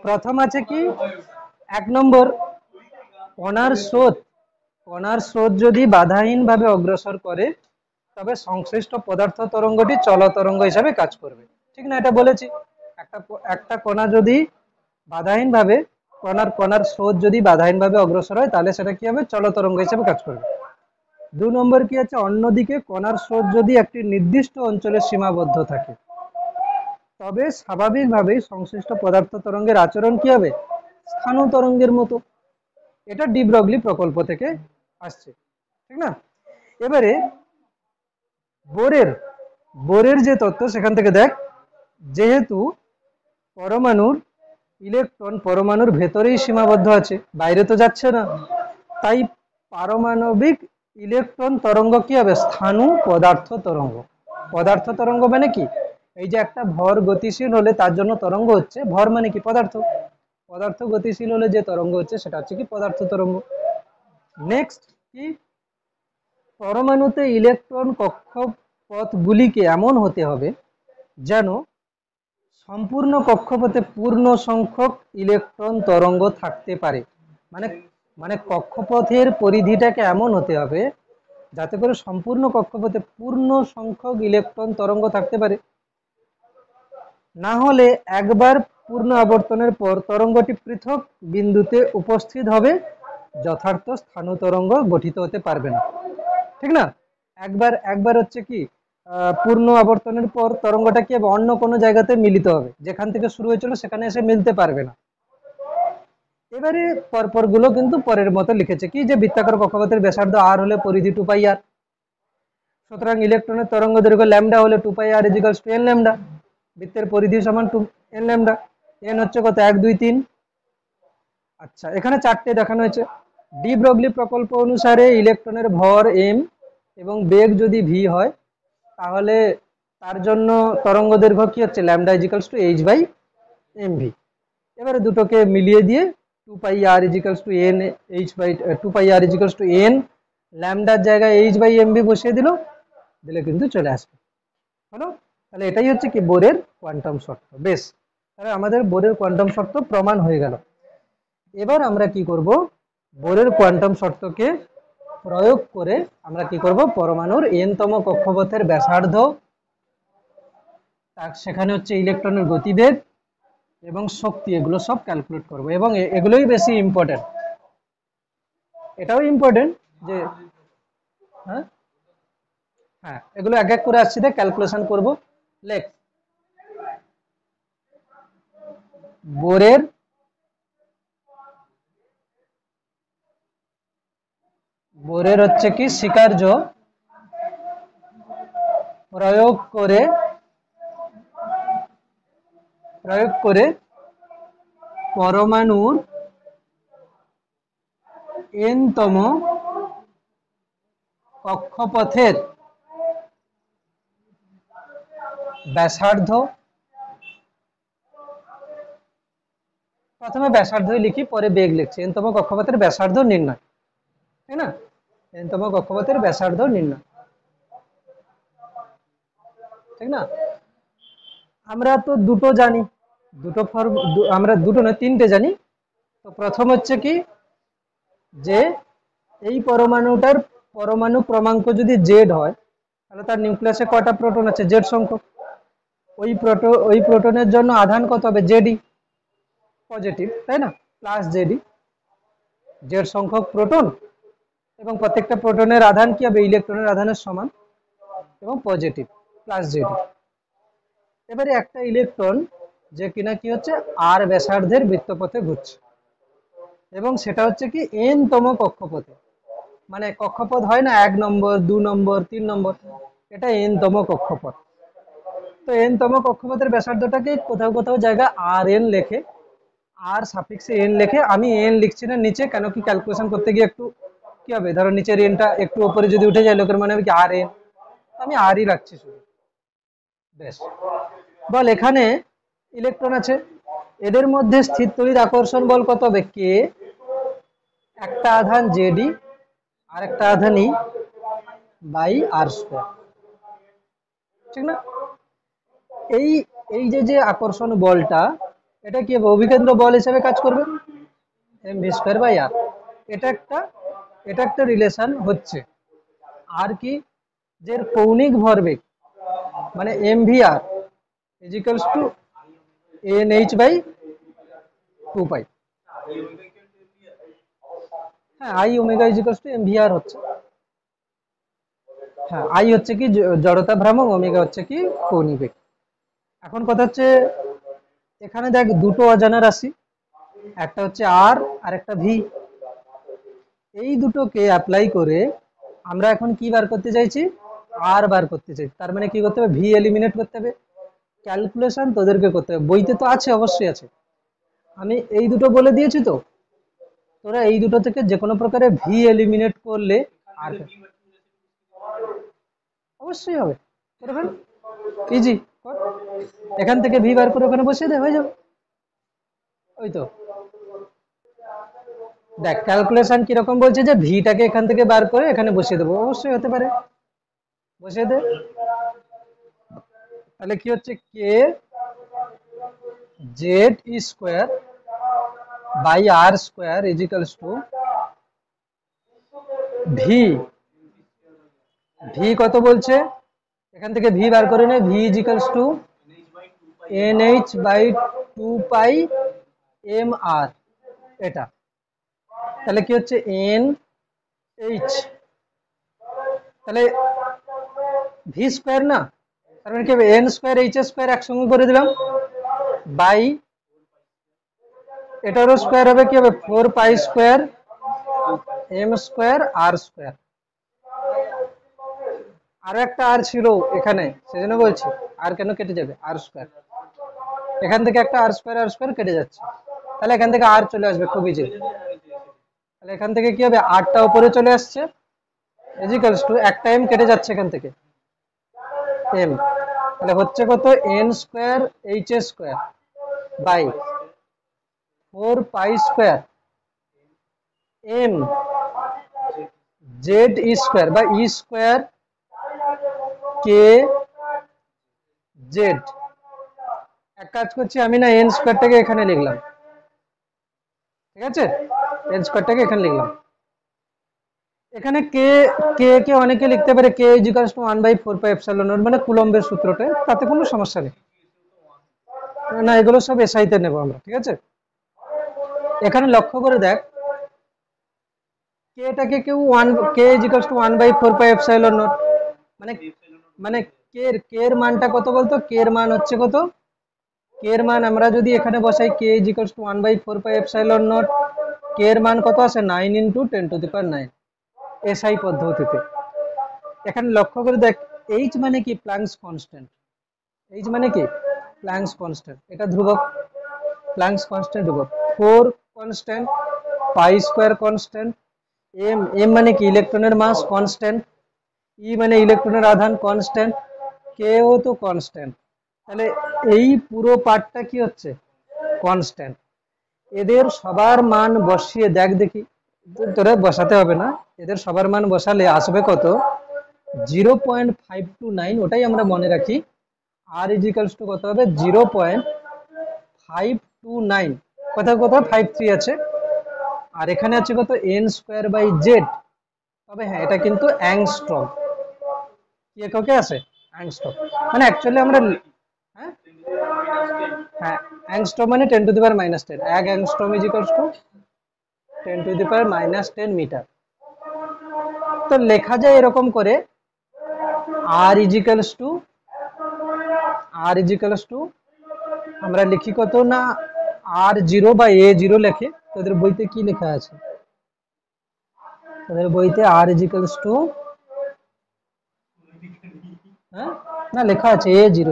প্রথম আছে কি, এক নম্বর কণার স্রোত যদি বাধাহীনভাবে অগ্রসর করে তবে সংশ্লিষ্ট পদার্থ তরঙ্গটি চল তরঙ্গ হিসাবে কাজ করবে, ঠিক না, এটা বলেছি। একটা কণা যদি বাধাহীনভাবে কণার স্রোত যদি বাধাহীনভাবে অগ্রসর হয় তাহলে সেটা কি হবে, চল তরঙ্গ হিসাবে কাজ করবে। 2 নম্বর কি আছে, অন্যদিকে কণার স্রোত যদি একটি নির্দিষ্ট অঞ্চলে সীমাবদ্ধ থাকে তবে স্বাভাবিকভাবেই সংশ্লিষ্ট পদার্থ তরঙ্গের আচরণ কি হবে, স্থাণু তরঙ্গের মতো। এটা ডি ব্রগলি প্রকল্প থেকে আসছে, ঠিক না। এবারে বোরের যে তত্ত্ব সেখান থেকে দেখ, যেহেতু পরমাণুর ইলেকট্রন পরমাণুর ভেতরেই সীমাবদ্ধ আছে, বাইরে তো যাচ্ছে না, তাই পারমাণবিক ইলেকট্রন তরঙ্গ কি হবে, স্থাণু পদার্থ তরঙ্গ। পদার্থ তরঙ্গ মানে কি, এই যে একটা ভর গতিশীল হলে তার জন্য তরঙ্গ হচ্ছে, ভর মানে কি পদার্থ, পদার্থ গতিশীল হলে যে তরঙ্গ হচ্ছে সেটা হচ্ছে কি পদার্থ তরঙ্গ। নেক্সট কি, পরমাণুতে ইলেকট্রন কক্ষপথগুলিকে এমন হতে হবে যেন সম্পূর্ণ কক্ষপথে পূর্ণ সংখ্যক ইলেকট্রন তরঙ্গ থাকতে পারে, মানে মানে কক্ষপথের পরিধিটাকে এমন হতে হবে যাতে করে সম্পূর্ণ কক্ষপথে পূর্ণ সংখ্যক ইলেকট্রন তরঙ্গ থাকতে পারে। না হলে একবার পূর্ণ আবর্তনের পর তরঙ্গটি পৃথক বিন্দুতে উপস্থিত হবে, যথার্থ স্থান তরঙ্গ গঠিত হতে পারবে না। ঠিক না? একবার একবার হচ্ছে কি পূর্ণ আবর্তনের পর তরঙ্গটা কি হবে, অন্য কোনো জায়গাতে মিলিত হবে, যেখান থেকে শুরু হয়েছিল সেখানে এসে মিলতে পারবে না। এবারে পরপর গুলো কিন্তু পরের মতো লিখেছে কি, যে বৃত্তাকার কক্ষপথের ব্যাসার্ধ আর হলে পরিধি 2πr, সুতরাং ইলেকট্রনের তরঙ্গ দৈর্ঘ্য ল্যামডা হলে 2πr is equals to n lambda, বৃত্তের পরিধি সমান 2n ল্যামডা, n হচ্ছে কত 1 2 3। আচ্ছা, এখানে চারটে দেখানো হয়েছে। ডি ব্রগলি প্রকল্প অনুসারে ইলেকট্রনের ভর m এবং বেগ যদি v হয়, তাহলে তার জন্য তরঙ্গ দৈর্ঘ্য কি হচ্ছে ল্যামডা ইজিক্যালস টু h/mv। এবারে দুটোকে মিলিয়ে দিয়ে 2πr is equals to n h/, 2πr is equals to n ল্যামডার জায়গায় h/mv বসিয়ে দিলে কিন্তু চলে আসবে। হলো? তাহলে এটাই হচ্ছে কি বোরের কোয়ান্টাম শর্ত। বেশ, তাহলে আমাদের বোরের কোয়ান্টাম শর্ত প্রমাণ হয়ে গেল। এবার আমরা কি করব, বোরের কোয়ান্টাম শর্তকে প্রয়োগ করে আমরা কি করব, পরমাণুর n-তম কক্ষপথের ব্যাসার্ধ, সেখানে হচ্ছে ইলেকট্রনের গতিবেগ এবং শক্তি, এগুলো সব ক্যালকুলেট করব। এবং এগুলোই বেশি ইম্পর্টেন্ট। এটাও ইম্পর্টেন্ট যে হ্যাঁ হ্যাঁ এগুলো এক এক করে আসছি, দেখ ক্যালকুলেশন করব। লেখ, বোরের হচ্ছে কি স্বীকার্য প্রয়োগ করে পরমাণুর n-তম কক্ষপথের ব্যাসার্ধ, প্রথমে ব্যাসার্ধই লিখি পরে বেগ লিখছি, n-তম কক্ষপথের ব্যাসার্ধ নির্ণয়, তাই না? n-তম কক্ষপথের ব্যাসার্ধ নির্ণয়, ঠিক না? আমরা তো দুটো জানি, দুটো ফর্ম, আমরা দুটো না তিনটে জানি। তো প্রথম হচ্ছে কি, যে এই পরমাণুটার পরমাণু ক্রমাঙ্ক যদি জেড হয়, তাহলে তার নিউক্লিয়াসে কয়টা প্রোটন আছে, জেড সংখ্যক। ওই প্রোটনের জন্য আধান কত হবে, জেডি পজিটিভ, তাই না? প্লাস জেডি, জেড সংখ্যক প্রোটন, এবং প্রত্যেকটা প্রোটনের আধান কি হবে, ইলেকট্রনের আধানের সমান এবং পজিটিভ প্লাস জেডি। এবারে একটা ইলেকট্রন যে কিনা কি হচ্ছে আর ব্যাসার্ধের বৃত্তপথে ঘুরছে, এবং সেটা হচ্ছে কি n-তম কক্ষপথে, মানে কক্ষপথ হয় না 1 নম্বর 2 নম্বর 3 নম্বর, এটা n-তম কক্ষপথ। তো n-তম কক্ষপথের ব্যাসার্ধটাকে কোথাও কোথাও জায়গা আর এন লেখে, আর সাফিক্সে এন লেখে। আমি এন লিখছি না নিচে, কেন কি ক্যালকুলেশন করতে গিয়ে একটু কি হবে, ধরো নিচের এনটা একটু উপরে যদি উঠে যায়, লোকের মনে হবে কি আর এন, আমি আরই রাখছি শুধু। বেশ, বল এখানে ইলেকট্রন আছে, এদের মধ্যে স্থির তড়িৎ আকর্ষণ বল কত হবে, কে, একটা আধান জেডি আর একটা আধান ই বাই আর স্কয়ার, ঠিক না? এই এই যে আকর্ষণ বলটা, এটা কি হবে, অভিকেন্দ্র বল হিসেবে কাজ করবে, mv²/r। এটা একটা রিলেশন হচ্ছে। আর কি, যে কৌণিক ভরবেগ মানে mvr ইজিক্যালস টু nh/2π। হ্যাঁ, I omega is equals to mvr হচ্ছে। হ্যাঁ, আই হচ্ছে কি জড়তা ভ্রামক, ওমেগা হচ্ছে কি কৌণিক বেগ। এখন কথা হচ্ছে, এখানে দেখ দুটো অজানা রাশি, একটা হচ্ছে আর আর একটা ভি। এই দুটোকে অ্যাপ্লাই করে আমরা এখন কি বার করতে চাইছি, আর বার করতে চাই। তার মানে কি করতে হবে, ভি এলিমিনেট করতে হবে। ক্যালকুলেশন তোদেরকে করতে হবে, বইতে তো আছে, অবশ্যই আছে। আমি এই দুটো বলে দিয়েছি, তো তোরা এই দুটো থেকে যে কোনো প্রকারে ভি এলিমিনেট করলে আর অবশ্যই হবে, করে ফেল, ইজি। এখান থেকে ভি বার করে ওখানে বসিয়ে দে, হয়ে যাবে। ওই তো দেখ ক্যালকুলেশন কিরকম বলছে, যে ভিটাকে এখান থেকে বার করে এখানে বসিয়ে দেবো, অবশ্যই হতে পারে, বসিয়ে দে। তাহলে কি হচ্ছে, K Z square by r² equals to V V কত বলছে, এখান থেকে ভি বার করে নেই, V is equals to NH by 2 pi M R, এটা তাহলে কি হচ্ছে এন এইচ, তাহলে ভি স্কোয়ার না, তার মানে কি হবে এন স্কোয়ার এইচ স্কোয়ার একসঙ্গে করে দিলাম বাই এটারও স্কোয়ার হবে, কি হবে 4 পাই স্কোয়ার এম স্কোয়ার আর স্কোয়ার। আরো একটা আর ছিল এখানে, সেজন্য বলছি আর কেন কেটে যাবে, আর স্কোয়ার, এখান থেকে একটা আর স্কোয়ার কেটে যাচ্ছে, তাহলে এখান থেকে আর চলে আসবে খুব ইজি। তাহলে এখান থেকে কি হবে, আরটা উপরে চলে আসছে ইজিক্যালস টু একটা এম কেটে যাচ্ছে এখান থেকে এম, তাহলে হচ্ছে কত N square H square by 4 pi square M Z E square বা ই স্কোয়ার কে জেড। এক কাজ করছি আমি না, এন স্কোয়ারটাকে এখানে লিখলাম, ঠিক আছে, এন স্কোয়ারটাকে এখানে লিখলাম। এখানে কে কে কে অনেকে লিখতে পারে K is equals to 1/4 pi epsilon naught, মানে কুলম্বের সূত্রটা, তাতে কোনো সমস্যা নেই, না এগুলো সব এসআইতে নেব আমরা, ঠিক আছে। এখানে লক্ষ্য করে দেখ, কেটাকে কেউ K is equals to 1/4 pi epsilon naught, মানে মানে কে এর মানটা কত বলতো, কে এর মান হচ্ছে কত, কে এর মান আমরা যদি এখানে বসাই K is equals to 1/4 pi epsilon naught, K এর মান কত আসে 9 ইন্টু 10⁹ এসআই পদ্ধতিতে। এখানে লক্ষ্য করে দেখ, এইচ মানে কি প্ল্যাঙ্কস কনস্ট্যান্ট, এইচ মানে কি প্ল্যাঙ্কস কনস্ট্যান্ট, এটা ধ্রুবক, প্ল্যাঙ্কস কনস্ট্যান্ট ধ্রুবক, 4 constant, pi square constant, M M মানে কি ইলেকট্রনের মাস কনস্ট্যান্ট, ই মানে ইলেকট্রনের আধান কনস্ট্যান্ট, কেও তো কনস্ট্যান্ট, তাহলে এই পুরো পার্টটা কি হচ্ছে কনস্ট্যান্ট। এদের সবার মান বসিয়ে দেখ দেখি, তোরা বসাতে হবে না, এদের সবার মান বসালে আসবে কত 0.529, ওটাই আমরা মনে রাখি, আর ইজিক্যালস টু কত হবে 0.529, কোথাও কোথাও 53 আছে, আর এখানে আছে কত এন স্কোয়ার বাই জেড, তবে হ্যাঁ এটা কিন্তু অ্যাংস্ট্রম, কি এককে আছে অ্যাংস্ট্রম, মানে অ্যাকচুয়ালি আমরা হ্যাঁ হ্যাঁ অ্যাংস্ট্রম মানে 10⁻⁻10, এক angstrom is equals to 10⁻⁻10 metre. তো লেখা যায় এরকম করে, আর ইজিক্যালস টু আমরা লিখি কত না r0 বা a0 লেখে, তোদের বইতে কি লেখা আছে, তোদের বইতে আর ইজিক্যালস টু হ্যাঁ না লেখা আছে a0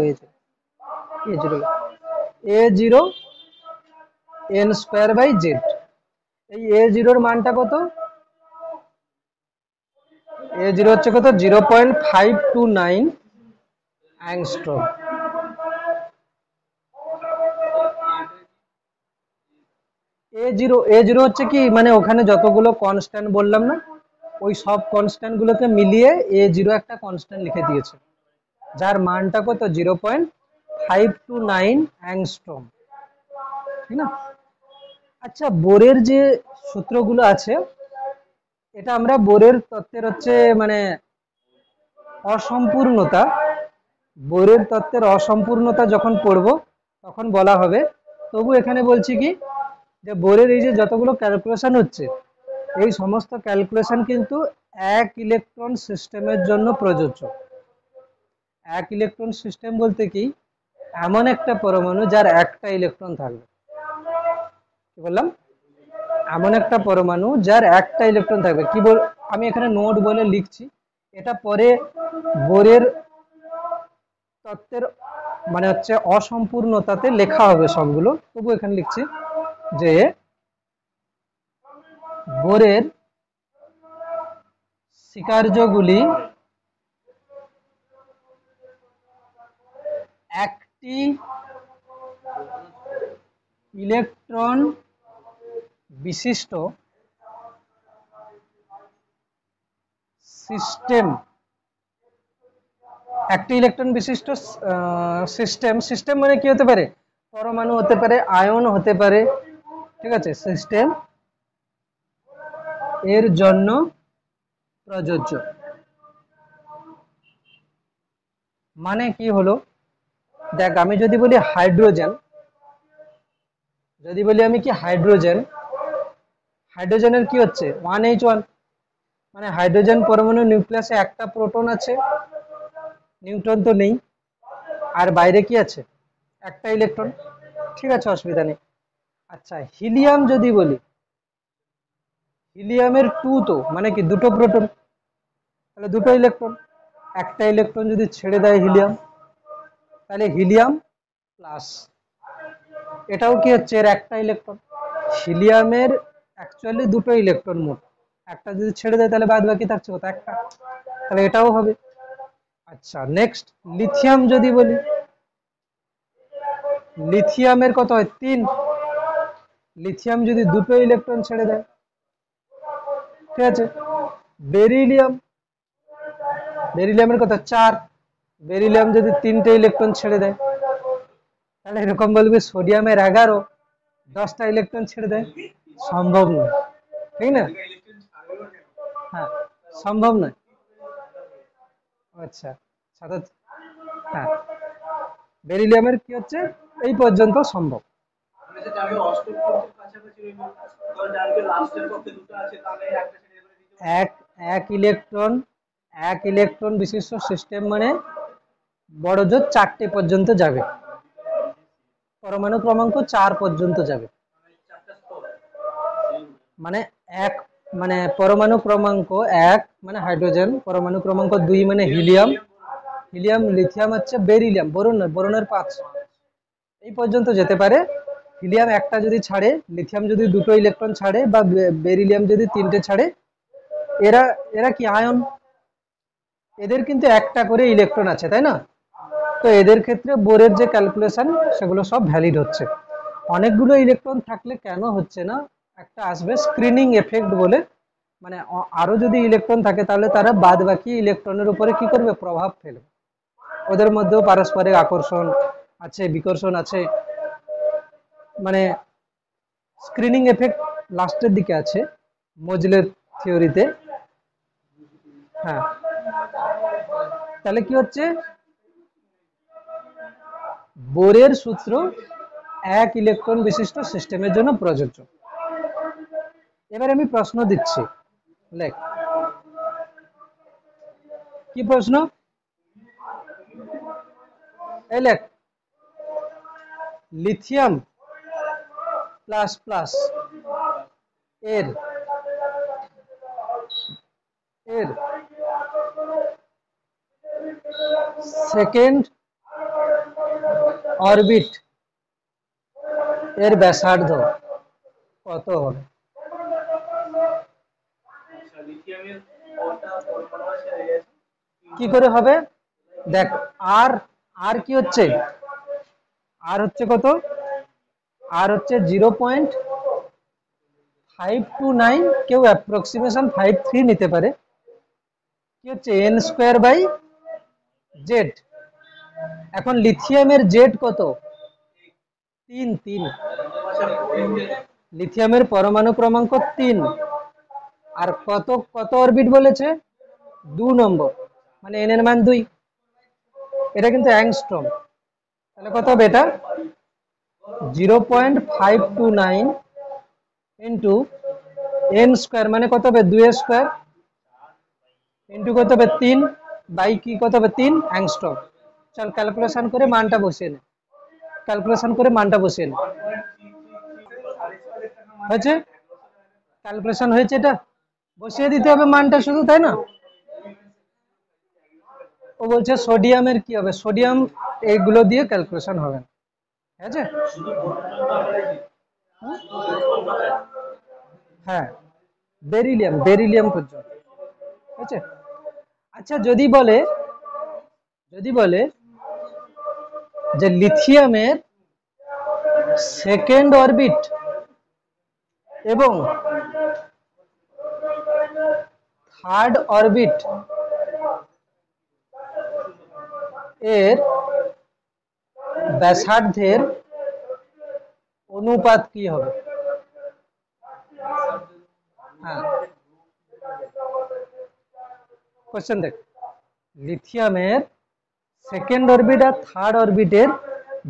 N square by Z, এই a0 এর মানটা কত, a0 হচ্ছে কত 0.529 অ্যাংস্ট্রম। a0 হচ্ছে কি, মানে ওখানে যতগুলো কনস্ট্যান্ট বললাম না, ওই সব কনস্ট্যান্ট গুলোকে মিলিয়ে a0 একটা কনস্ট্যান্ট লিখে দিয়েছে, যার মানটা কত 0.529 অ্যাংস্ট্রম, ঠিক না। আচ্ছা বোরের যে সূত্রগুলো আছে, এটা আমরা বোরের তত্ত্বের হচ্ছে মানে অসম্পূর্ণতা, বোরের তত্ত্বের অসম্পূর্ণতা যখন পড়ব তখন বলা হবে, তবু এখানে বলছি কি যে বোরের এই যে যতগুলো ক্যালকুলেশন হচ্ছে, এই সমস্ত ক্যালকুলেশন কিন্তু এক ইলেকট্রন সিস্টেমের জন্য প্রযোজ্য। এক ইলেকট্রন সিস্টেম বলতে কি, এমন একটা পরমাণু যার একটা ইলেকট্রন থাকবে, কি বললাম, এমন একটা পরমাণু যার একটা ইলেকট্রন থাকবে, কি বল আমি এখানে নোট বলে লিখছি, এটা পরে বোরের তত্ত্বের মানে হচ্ছে অসম্পূর্ণতাতে লেখা হবে সবগুলো, তবু এখানে লিখছি যে বোরের স্বীকার্যগুলি একটি ইলেকট্রন বিশিষ্ট সিস্টেম, একটি ইলেকট্রন বিশিষ্ট সিস্টেম মানে কি হতে পারে, পরমাণু হতে পারে, আয়ন হতে পারে, ঠিক আছে, সিস্টেম এর জন্য প্রযোজ্য। মানে কি হলো, দেখ আমি যদি বলি হাইড্রোজেন, যদি বলি আমি কি হাইড্রোজেন, হাইড্রোজেনের কি হচ্ছে 1H1, মানে হাইড্রোজেন পরমাণু নিউক্লিয়াসে একটা প্রোটন আছে, নিউট্রন তো নেই, আর বাইরে কি আছে একটা ইলেকট্রন, ঠিক আছে অসুবিধা নেই। আচ্ছা হিলিয়াম যদি বলি, হিলিয়ামের টু তো মানে কি দুটো প্রোটন, তাহলে দুটো ইলেকট্রন, একটা ইলেকট্রন যদি ছেড়ে দেয় হিলিয়াম, তাহলে হিলিয়াম প্লাস, এটাও কি হচ্ছে এর একটা ইলেকট্রন, হিলিয়ামের অ্যাকচুয়ালি দুটো ইলেকট্রন মোট, একটা যদি ছেড়ে দেয় তাহলে বাদ বাকি থাকছে কত একটা, তাহলে এটাও হবে। আচ্ছা নেক্সট লিথিয়াম যদি বলি, লিথিয়ামের কত হয় 3, লিথিয়াম যদি দুটো ইলেকট্রন ছেড়ে দেয়, ঠিক আছে। বেরিলিয়াম, বেরিলিয়ামের কত 4, বেরিলিয়াম যদি 3টে ইলেকট্রন ছেড়ে দেয়, তাহলে এরকম বলবি সোডিয়ামের 11, 10টা ইলেকট্রন ছেড়ে দেয়, সম্ভব নয়, ঠিক না, হ্যাঁ সম্ভব নয়। আচ্ছা সাথে, হ্যাঁ বেরিলিয়ামের কি হচ্ছে এই পর্যন্ত সম্ভব। এক এক ইলেকট্রন, এক ইলেকট্রন বিশিষ্ট সিস্টেম মানে বড় জোর 4টে পর্যন্ত যাবে, পরমাণু ক্রমাঙ্ক 4 পর্যন্ত যাবে, মানে এক, মানে পরমাণু ক্রমাঙ্ক 1 মানে হাইড্রোজেন, পরমাণু ক্রমাঙ্ক 2 মানে হিলিয়াম, হিলিয়াম লিথিয়াম হচ্ছে বেরিলিয়াম, বোরন নয়, বোরনের 5, এই পর্যন্ত যেতে পারে। হিলিয়াম একটা যদি ছাড়ে, লিথিয়াম যদি দুটো ইলেকট্রন ছাড়ে, বা বেরিলিয়াম যদি 3টে ছাড়ে, এরা এরা কি আয়ন, এদের কিন্তু একটা করে ইলেকট্রন আছে তাই না, তো এদের ক্ষেত্রে বোরের যে ক্যালকুলেশন সেগুলো সব ভ্যালিড হচ্ছে। অনেকগুলো ইলেকট্রন থাকলে কেন হচ্ছে না, একটা আসবে স্ক্রিনিং এফেক্ট বলে, মানে আরো যদি ইলেকট্রন থাকে তাহলে তারা বাদ বাকি ইলেকট্রনের উপরে কি করবে, প্রভাব ফেলবে, ওদের মধ্যেও পারস্পরিক আকর্ষণ আছে, বিকর্ষণ আছে, মানে স্ক্রিনিং এফেক্ট লাস্টের দিকে আছে মোজলের থিওরিতে। হ্যাঁ তাহলে কি হচ্ছে, বোরের সূত্র এক ইলেকট্রন বিশিষ্ট সিস্টেমের জন্য প্রযোজ্য। এবার আমি প্রশ্ন দিচ্ছি, লেখ কি প্রশ্ন, এই লেখ, লিথিয়াম প্লাস প্লাস এর এর সেকেন্ড অরবিট এর ব্যাসার্ধ কত হবে, কি করে হবে, দেখ আর, আর কি হচ্ছে, আর হচ্ছে কত, আর হচ্ছে 0.529, কেউ অ্যাপ্রক্সিমেশন 53 নিতে পারে, কি হচ্ছে এন স্কোয়ার বাই জেড। এখন লিথিয়ামের জেড কত, 3, লিথিয়ামের পরমাণু ক্রমাঙ্ক 3, আর কত কত অরবিট বলেছে 2 নম্বর, মানে এন এর মান 2, এটা কিন্তু অ্যাংস্ট্রম, তাহলে কত হবে এটা 0.529 ইন্টু এন স্কোয়ার, মানে কত হবে 2 স্কোয়ার, ইন্টু কত হবে 3, বাই কি কত হবে 3 অ্যাংস্ট্রম। চল ক্যালকুলেশন করে মানটা বসিয়ে নে, ক্যালকুলেশন করে মানটা বসিয়ে নে, হয়েছে, ক্যালকুলেশন হয়েছে, এটা বসিয়ে দিতে হবে মানটা শুধু, তাই না। ও বলছে সোডিয়ামের কি হবে, সোডিয়াম এইগুলো দিয়ে ক্যালকুলেশন হবে না, ঠিক আছে। হ্যাঁ বেরিলিয়াম, বেরিলিয়াম পর্যন্ত, ঠিক আছে। আচ্ছা যদি বলে, যদি বলে যে লিথিয়ামের সেকেন্ড অরবিট এবং থার্ড অরবিট এর ব্যাসার্ধের অনুপাত কি হবে, হ্যাঁ কোশ্চেন দেখ, লিথিয়ামের সেকেন্ড অরবিট আর থার্ড অরবিটের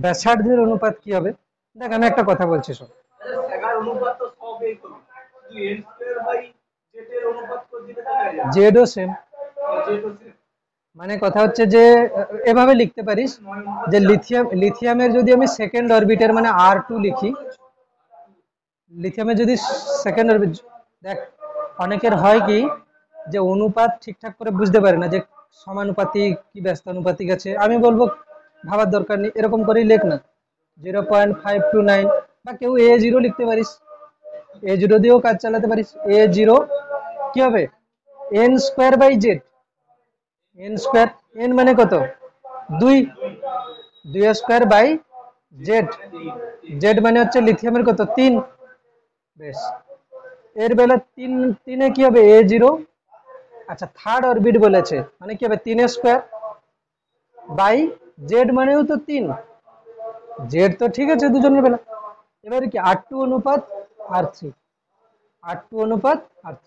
ব্যাসার্ধের অনুপাত কি হবে? দেখ আমি একটা কথা বলছি শোন। জেডও সেম, মানে কথা হচ্ছে যে এভাবে লিখতে পারিস যে লিথিয়ামের যদি আমি সেকেন্ড অরবিটের মানে R2 লিখি, লিথিয়ামের যদি সেকেন্ড অরবিট, দেখ অনেকের হয় কি যে অনুপাত ঠিকঠাক করে বুঝতে পারে না যে সমানুপাতিক কি ব্যস্তানুপাতিক আছে। আমি বলবো ভাবার দরকার নেই, এরকম করেই লেখ না 0.529, বা কেউ A0 লিখতে পারিস, A0 দিয়েও কাজ চালাতে পারিস। A0 কি হবে? n square by Z, n square, n মানে কত? 2, 2 স্কোয়ার বাই জেড, জেড মানে হচ্ছে লিথিয়ামের কত? 3। বেশ, এর বেলা 3 কি হবে? A0। আচ্ছা থার্ড অরবিট বলেছে মানে কি হবে? 3 স্কোয়ার বাই জেড মানেও তো 3, জেড তো ঠিক আছে দুজনের বেলা। এবারে কি R2 অনুপাত R3, R2 অনুপাত R3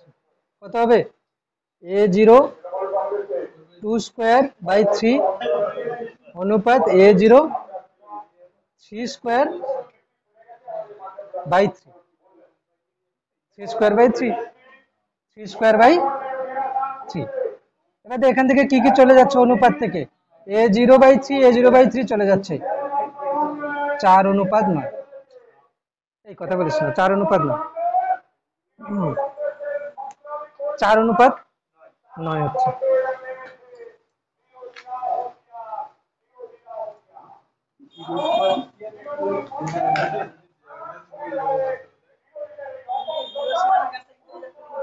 কত হবে? A0 2 স্কোয়ার বাই 3 অনুপাত A0 3 square by 3, 3 square by 3, 3 square by 3। এবার এখান থেকে কি কি চলে যাচ্ছে অনুপাত থেকে? A0/3, A0/3 চলে যাচ্ছে, 4 অনুপাত 9। এই কথা বলিস না, 4 অনুপাত 9, 4 অনুপাত 9 হচ্ছে।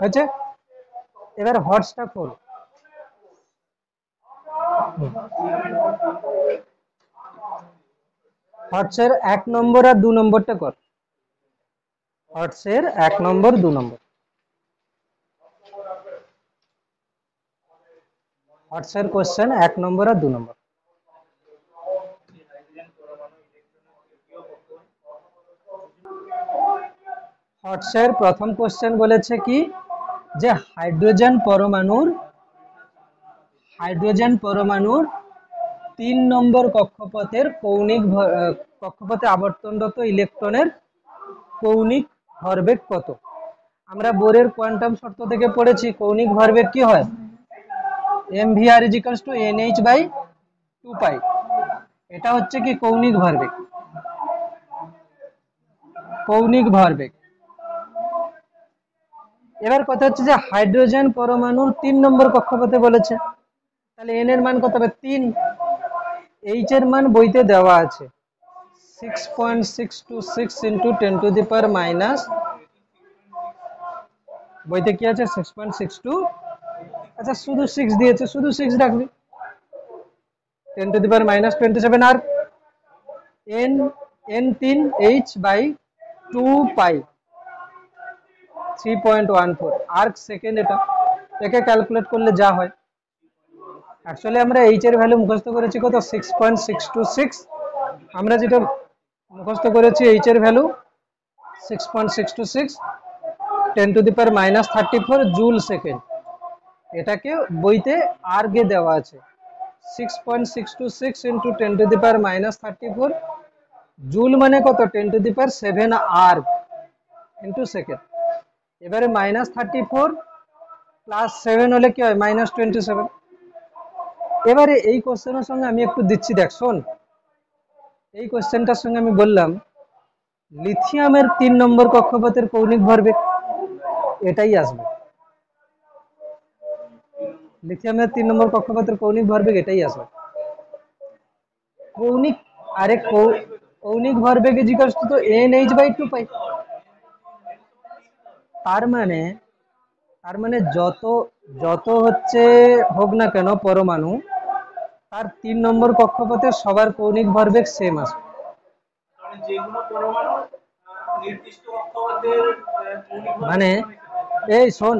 হচ্ছে, এবার হটসটা খোল। হটসের 1 নম্বর আর 2 নম্বরটা কর, হটসের 1 নম্বর 2 নম্বর, হটসের কোশ্চেন 1 নম্বর আর 2 নম্বর। হটসের প্রথম কোশ্চেন বলেছে কি যে হাইড্রোজেন পরমাণুর 3 নম্বর কক্ষপথের কক্ষপথে আবর্তনরত ইলেকট্রনের কৌণিক ভরবেগ কত? আমরা বোরের কোয়ান্টাম শর্ত থেকে পড়েছি কৌণিক ভরবেগ কি হয়? mvr = nh/2π। এটা হচ্ছে কি কৌণিক ভরবেগ, কৌণিক ভরবেগ। এবার কথা হচ্ছে যে হাইড্রোজেন পরমাণুর 3 নম্বর কক্ষপথে বলেছে, তাহলে n এর মান কত হবে? 3। h এর মান বইতে দেওয়া আছে 6.626 × 10⁻⁻, বইতে কি আছে? 6.62। আচ্ছা শুধু 6 দিয়েছে, শুধু 6 রাখবি, 10⁻27। আর n3h/2π 3.14 আর্ক সেকেন্ড। একে ক্যালকুলেট করলে যা হয়, অ্যাকচুয়ালি আমরা h এর ভ্যালু মুখস্থ করেছি কত? 6.626। আমরা যেটা মুখস্থ করেছি h এর ভ্যালু 6.626 10⁻34 জুল সেকেন্ড। এটাকে বইতে আর্গে দেওয়া আছে 6.626 × 10⁻34 জুল মানে কত? 10⁻7 আর্গ ইন্টু সেকেন্ড। এবারে -34 + 7 হলে কি হয়? -27। এবারে এই কোশ্চেনের সঙ্গে আমি একটু দিচ্ছি, দেখ শোন, এই কোশ্চেনটার সঙ্গে আমি বললাম লিথিয়ামের 3 নম্বর কক্ষপথের কৌণিক ভরবেগ, এটাই আসবে। লিথিয়ামের 3 নম্বর কক্ষপথের কৌণিক ভরবেগ এটাই আসবে। কৌণিক, আরে কৌণিক ভরবেগ = nh/2π। তার মানে যত যত হচ্ছে হোক না কেন পরমাণু, তার 3 নম্বর কক্ষপথে সবার কৌণিক ভরবেগ সেম আসবে। মানে এই শোন,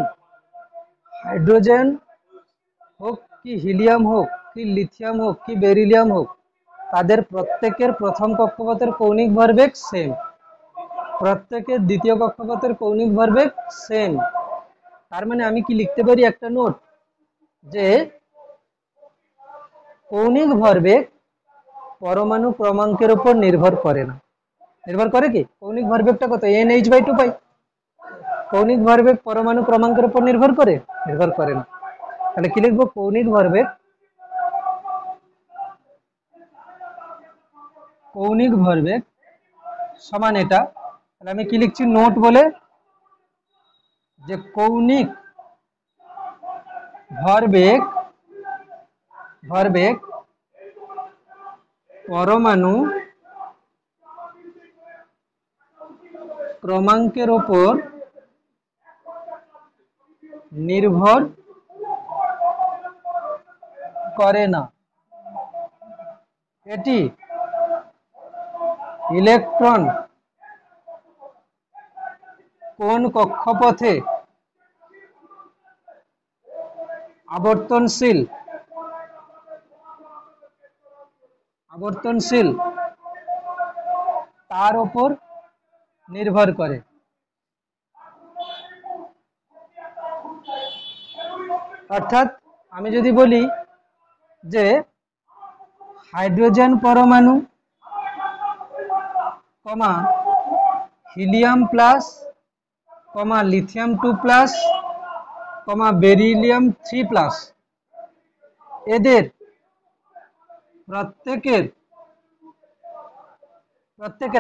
হাইড্রোজেন হোক কি হিলিয়াম হোক কি লিথিয়াম হোক কি বেরিলিয়াম হোক, তাদের প্রত্যেকের প্রথম কক্ষপথের কৌণিক ভরবেগ সেম, প্রত্যেকের দ্বিতীয় কক্ষপথের কৌণিক ভরবেগ সেম। তার মানে আমি কি লিখতে পারি একটা নোট, যে কৌণিক ভরবেগ পরমাণু ক্রমাঙ্কের উপর নির্ভর করে না। নির্ভর করে কি? কৌণিক ভরবেগটা কত? NH/2 পাই। কৌণিক ভরবেগ পরমাণু ক্রমাঙ্কের উপর নির্ভর করে? নির্ভর করে না। তাহলে কি লিখবো? কৌণিক ভরবেগ সমান এটা। তাহলে আমি কি লিখছি নোট বলে, যে কৌণিক ভরবেগ পরমাণু ক্রমাঙ্কের উপর নির্ভর করে না। এটি ইলেকট্রন কোন কক্ষপথে আবর্তনশীল তার উপর নির্ভর করে। অর্থাৎ আমি যদি বলি যে হাইড্রোজেন পরমাণু comma helium plus comma lithium 2 plus comma beryllium 3 plus, এদের প্রত্যেকের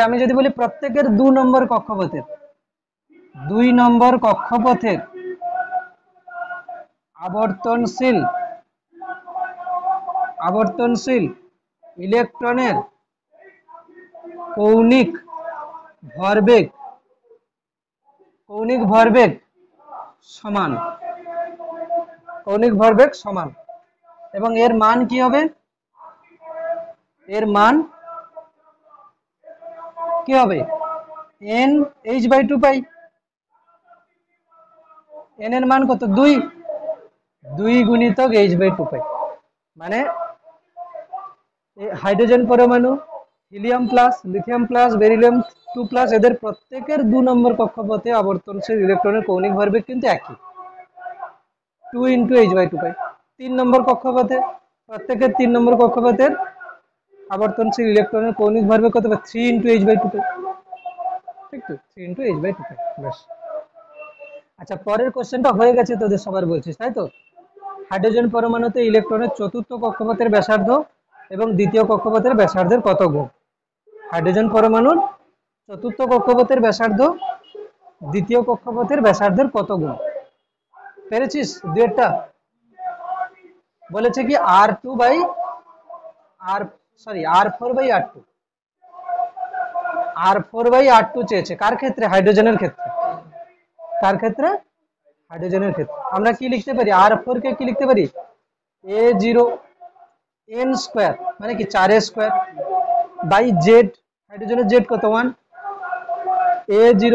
আমি যদি বলি প্রত্যেকের 2 নম্বর কক্ষপথের আবর্তনশীল ইলেকট্রনের কৌণিক ভরবেগ সমান। এবং এর মান কি হবে? এর মান কি হবে? NH/2 পাই। n এর মান কত? 2 গুণিতক H/2 পাই। মানে হাইড্রোজেন পরমাণু, helium plus, lithium plus, beryllium 2 plus, এদের প্রত্যেকের 2 নম্বর কক্ষপথে আবর্তনশীল ইলেকট্রনের কৌণিক ভরবেগ কিন্তু একই, 2 × H/2 পাই। 3 নম্বর কক্ষপথে, প্রত্যেকের 3 নম্বর কক্ষপথের আবর্তনশীল ইলেকট্রনের কৌণিক ভরবেগ কত পাই? 3 × H/2 পাই। ঠিক তো? 3 × H/2 পাই। ব্যাস। আচ্ছা, পরের কোশ্চেনটা হয়ে গেছে তোদের সবার বলছিস, তাই তো? হাইড্রোজেন পরমাণুতে ইলেকট্রনের চতুর্থ কক্ষপথের ব্যাসার্ধ এবং দ্বিতীয় কক্ষপথের ব্যাসার্ধের কত গুণ? হাইড্রোজেন পরমাণুর চতুর্থ কক্ষপথের ব্যাসার্ধ দ্বিতীয় কক্ষপথের ব্যাসার্ধের কত গুণ? পেরেছিস? দুইটা বলেছে কি R4/R2 চেয়েছে। কার ক্ষেত্রে? হাইড্রোজেনের ক্ষেত্রে। কার ক্ষেত্রে? হাইড্রোজেনের ক্ষেত্রে। আমরা কি লিখতে পারি? R4 কে কি লিখতে পারি? A0n², মানে কি 4a² বাই Z, হাইড্রোজেনের Z কত? 1, A0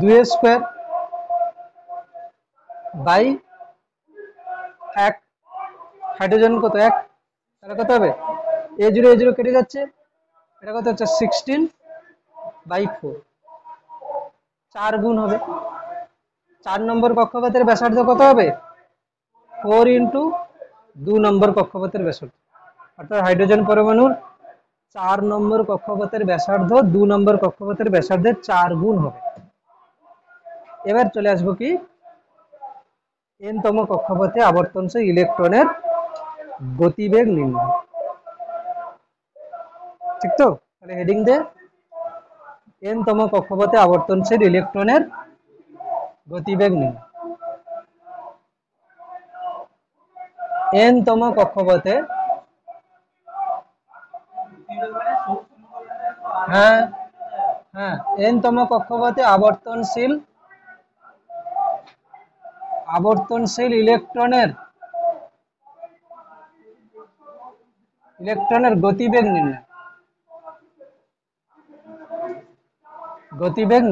2a² বাই 1, হাইড্রোজেন কত? 1, তাহলে কত হবে? A0 কেটে যাচ্ছে, এটা কত হচ্ছে? 16/4, 4 গুণ হবে। 4 নম্বর কক্ষপথের ব্যাসার্ধ কত হবে? 4 × 2 নম্বর কক্ষপথের ব্যাসার্ধ। অর্থাৎ হাইড্রোজেন পরমাণুর 4 নম্বর কক্ষপথের ব্যাসার্ধ 2 নম্বর কক্ষপথের ব্যাসার্ধের 4 গুণ হবে। এবার চলে আসবো কি n তম কক্ষপথে আবর্তনশীল ইলেকট্রনের গতিবেগ নির্ণয়। ঠিক তো? তাহলে হেডিং দে n তম কক্ষপথে আবর্তনশীল ইলেকট্রনের গতিবেগ নির্ণয়। n তম কক্ষপথে, হ্যাঁ হ্যাঁ, n তম কক্ষপথে আবর্তনশীল ইলেকট্রনের গতিবেগ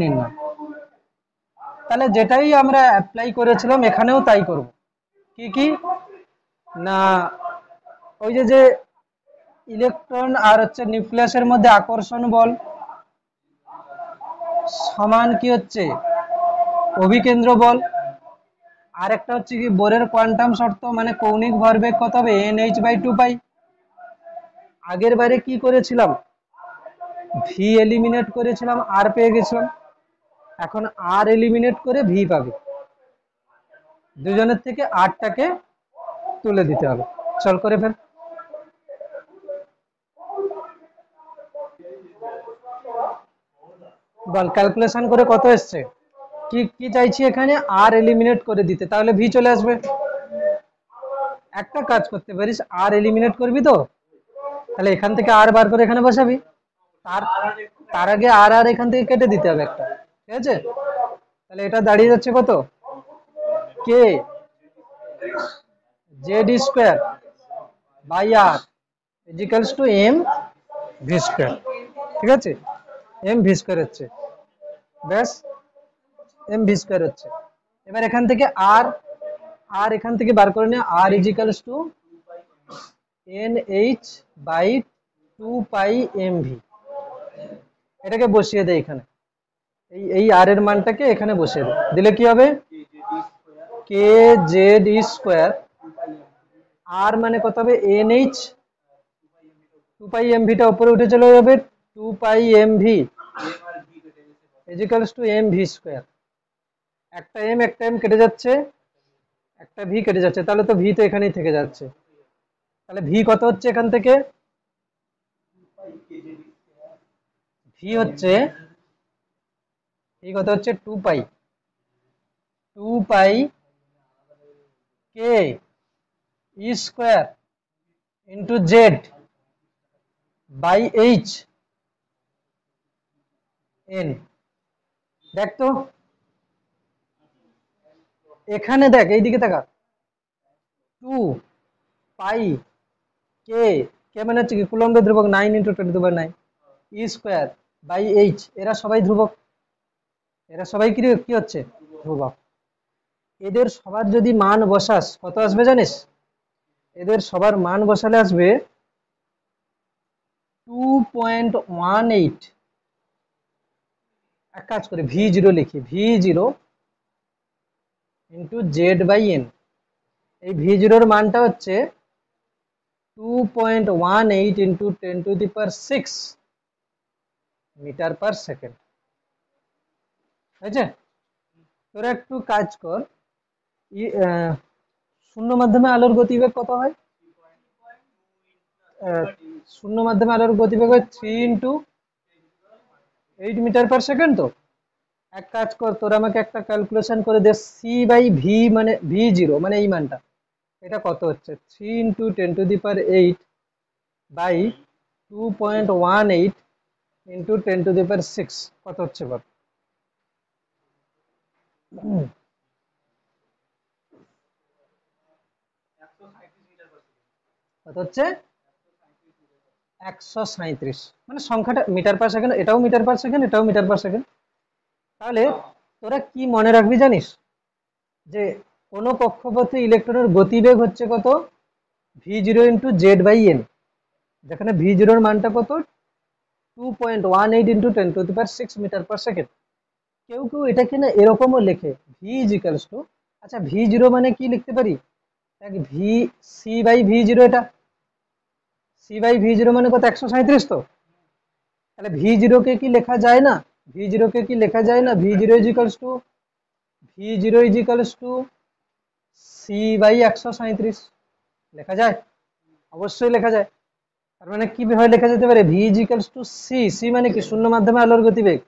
নির্ণয়। তাহলে যেটাই আমরা অ্যাপ্লাই করেছিলাম এখানেও তাই করব। কি না, ওই যে ইলেকট্রন আর হচ্ছে নিউক্লিয়াসের মধ্যে আকর্ষণ বল সমান কি হচ্ছে? অভিকেন্দ্র বল। আর একটা হচ্ছে কি বোরের কোয়ান্টাম শর্ত, মানে কৌণিক ভরবেগ কত হবে? NH/2 পাই। আগের বারে কি করেছিলাম, ভি এলিমিনেট করেছিলাম, আর পেয়ে গেছিলাম। এখন আর এলিমিনেট করে ভি পাবে, দুজনের থেকে আরটাকে তুলে দিতে হবে। চল করে ফেল। বল ক্যালকুলেশন করে কত এসছে, কি কি চাইছি এখানে, আর এলিমিনেট করে দিতে, তাহলে ভি চলে আসবে। একটা কাজ করতে পারিস, আর এলিমিনেট করবি তো, তাহলে এখান থেকে আর বার করে এখানে বসাবি, তার তার আগে আর আর এখান থেকে কেটে দিতে হবে একটা, ঠিক আছে? তাহলে এটা দাঁড়িয়ে যাচ্ছে কত, K Z square by R equals to M V square, ঠিক আছে? এম ভি স্কোয়ার হচ্ছে, ব্যাস এম ভি স্কোয়ার হচ্ছে। এবার এখান থেকে আর আর এখান থেকে বার করে নে, R equals to N H by 2 pi M V, এটাকে বসিয়ে দেয় এখানে, এই আর এর মানটাকে এখানে বসিয়ে দেয়, দিলে কি হবে, কে জেড স্কোয়ার, আর মানে কত হবে, এন এইচ 2 পাই এম ভিটা উপরে উঠে চলে যাবে, 2 pi M V ইজিক্যালস to M V square. একটা এম কেটে যাচ্ছে, একটা ভি কেটে যাচ্ছে, তাহলে তো ভি তো এখানেই থেকে যাচ্ছে। তাহলে ভি কত হচ্ছে এখান থেকে, ভি হচ্ছে, ভি কত হচ্ছে 2 pi, 2 pi K square into Z by H N. দেখ তো এখানে, দেখ এইদিকে তাকা, 2 পাই কে, কে মানে হচ্ছে কি কুলম্বের ধ্রুবক, 9 × 10⁹ স্কোয়ার বাই এইচ, এরা সবাই ধ্রুবক, এরা সবাই কি কি হচ্ছে, ধ্রুবক। এদের সবার যদি মান বসাস কত আসবে জানিস, এদের সবার মান বসালে আসবে 2.18। এক কাজ করে ভি জিরো লিখি, V zero into Z by N, এই ভি জিরোর মানটা হচ্ছে 2.18 ইন্টু 10⁶ মিটার পার সেকেন্ড, আছে? তোরা একটু কাজ কর, শূন্য মাধ্যমে আলোর গতিবেগ কত হয়, শূন্য মাধ্যমে আলোর গতিবেগ হয় 3 × 8 মিটার পার সেকেন্ড। তো এক কাজ কর, তোরা আমাকে একটা ক্যালকুলেশন করে দে, সি বাই ভি মানে ভি জিরো মানে এই মানটা, এটা কত হচ্ছে, 3 × 10⁸ বাই 2.18 ইন্টু 10⁶ কত হচ্ছে বল? কত হচ্ছে, 137, মানে সংখ্যাটা মিটার পার সেকেন্ড, এটাও মিটার পার সেকেন্ড, এটাও মিটার পার সেকেন্ড। তাহলে তোরা কি মনে রাখবি জানিস, যে কোনো কক্ষপথে ইলেকট্রনের গতিবেগ হচ্ছে কত, V zero into Z by N, যেখানে ভি জিরোর মানটা কত, 2.18 ইন্টু 10⁶ মিটার পার সেকেন্ড। কেউ কেউ এটাকে না এরকমও লেখে, ভি ইজিক্যালস টু, আচ্ছা ভি জিরো মানে কি লিখতে পারি, V C by V zero, এটা সি বাই ভি জিরো মানে কত, 137 তো। তাহলে ভি জিরোকে কি লেখা যায় না, ভি জিরোকে কি লেখা যায় না, V zero is equals to C by 137 লেখা যায়, অবশ্যই লেখা যায়। তার মানে কিভাবে লেখা যেতে পারে, ভি ইজিক্যালস টু সি, সি মানে কি শূন্য মাধ্যমে আলোর গতিবেগ,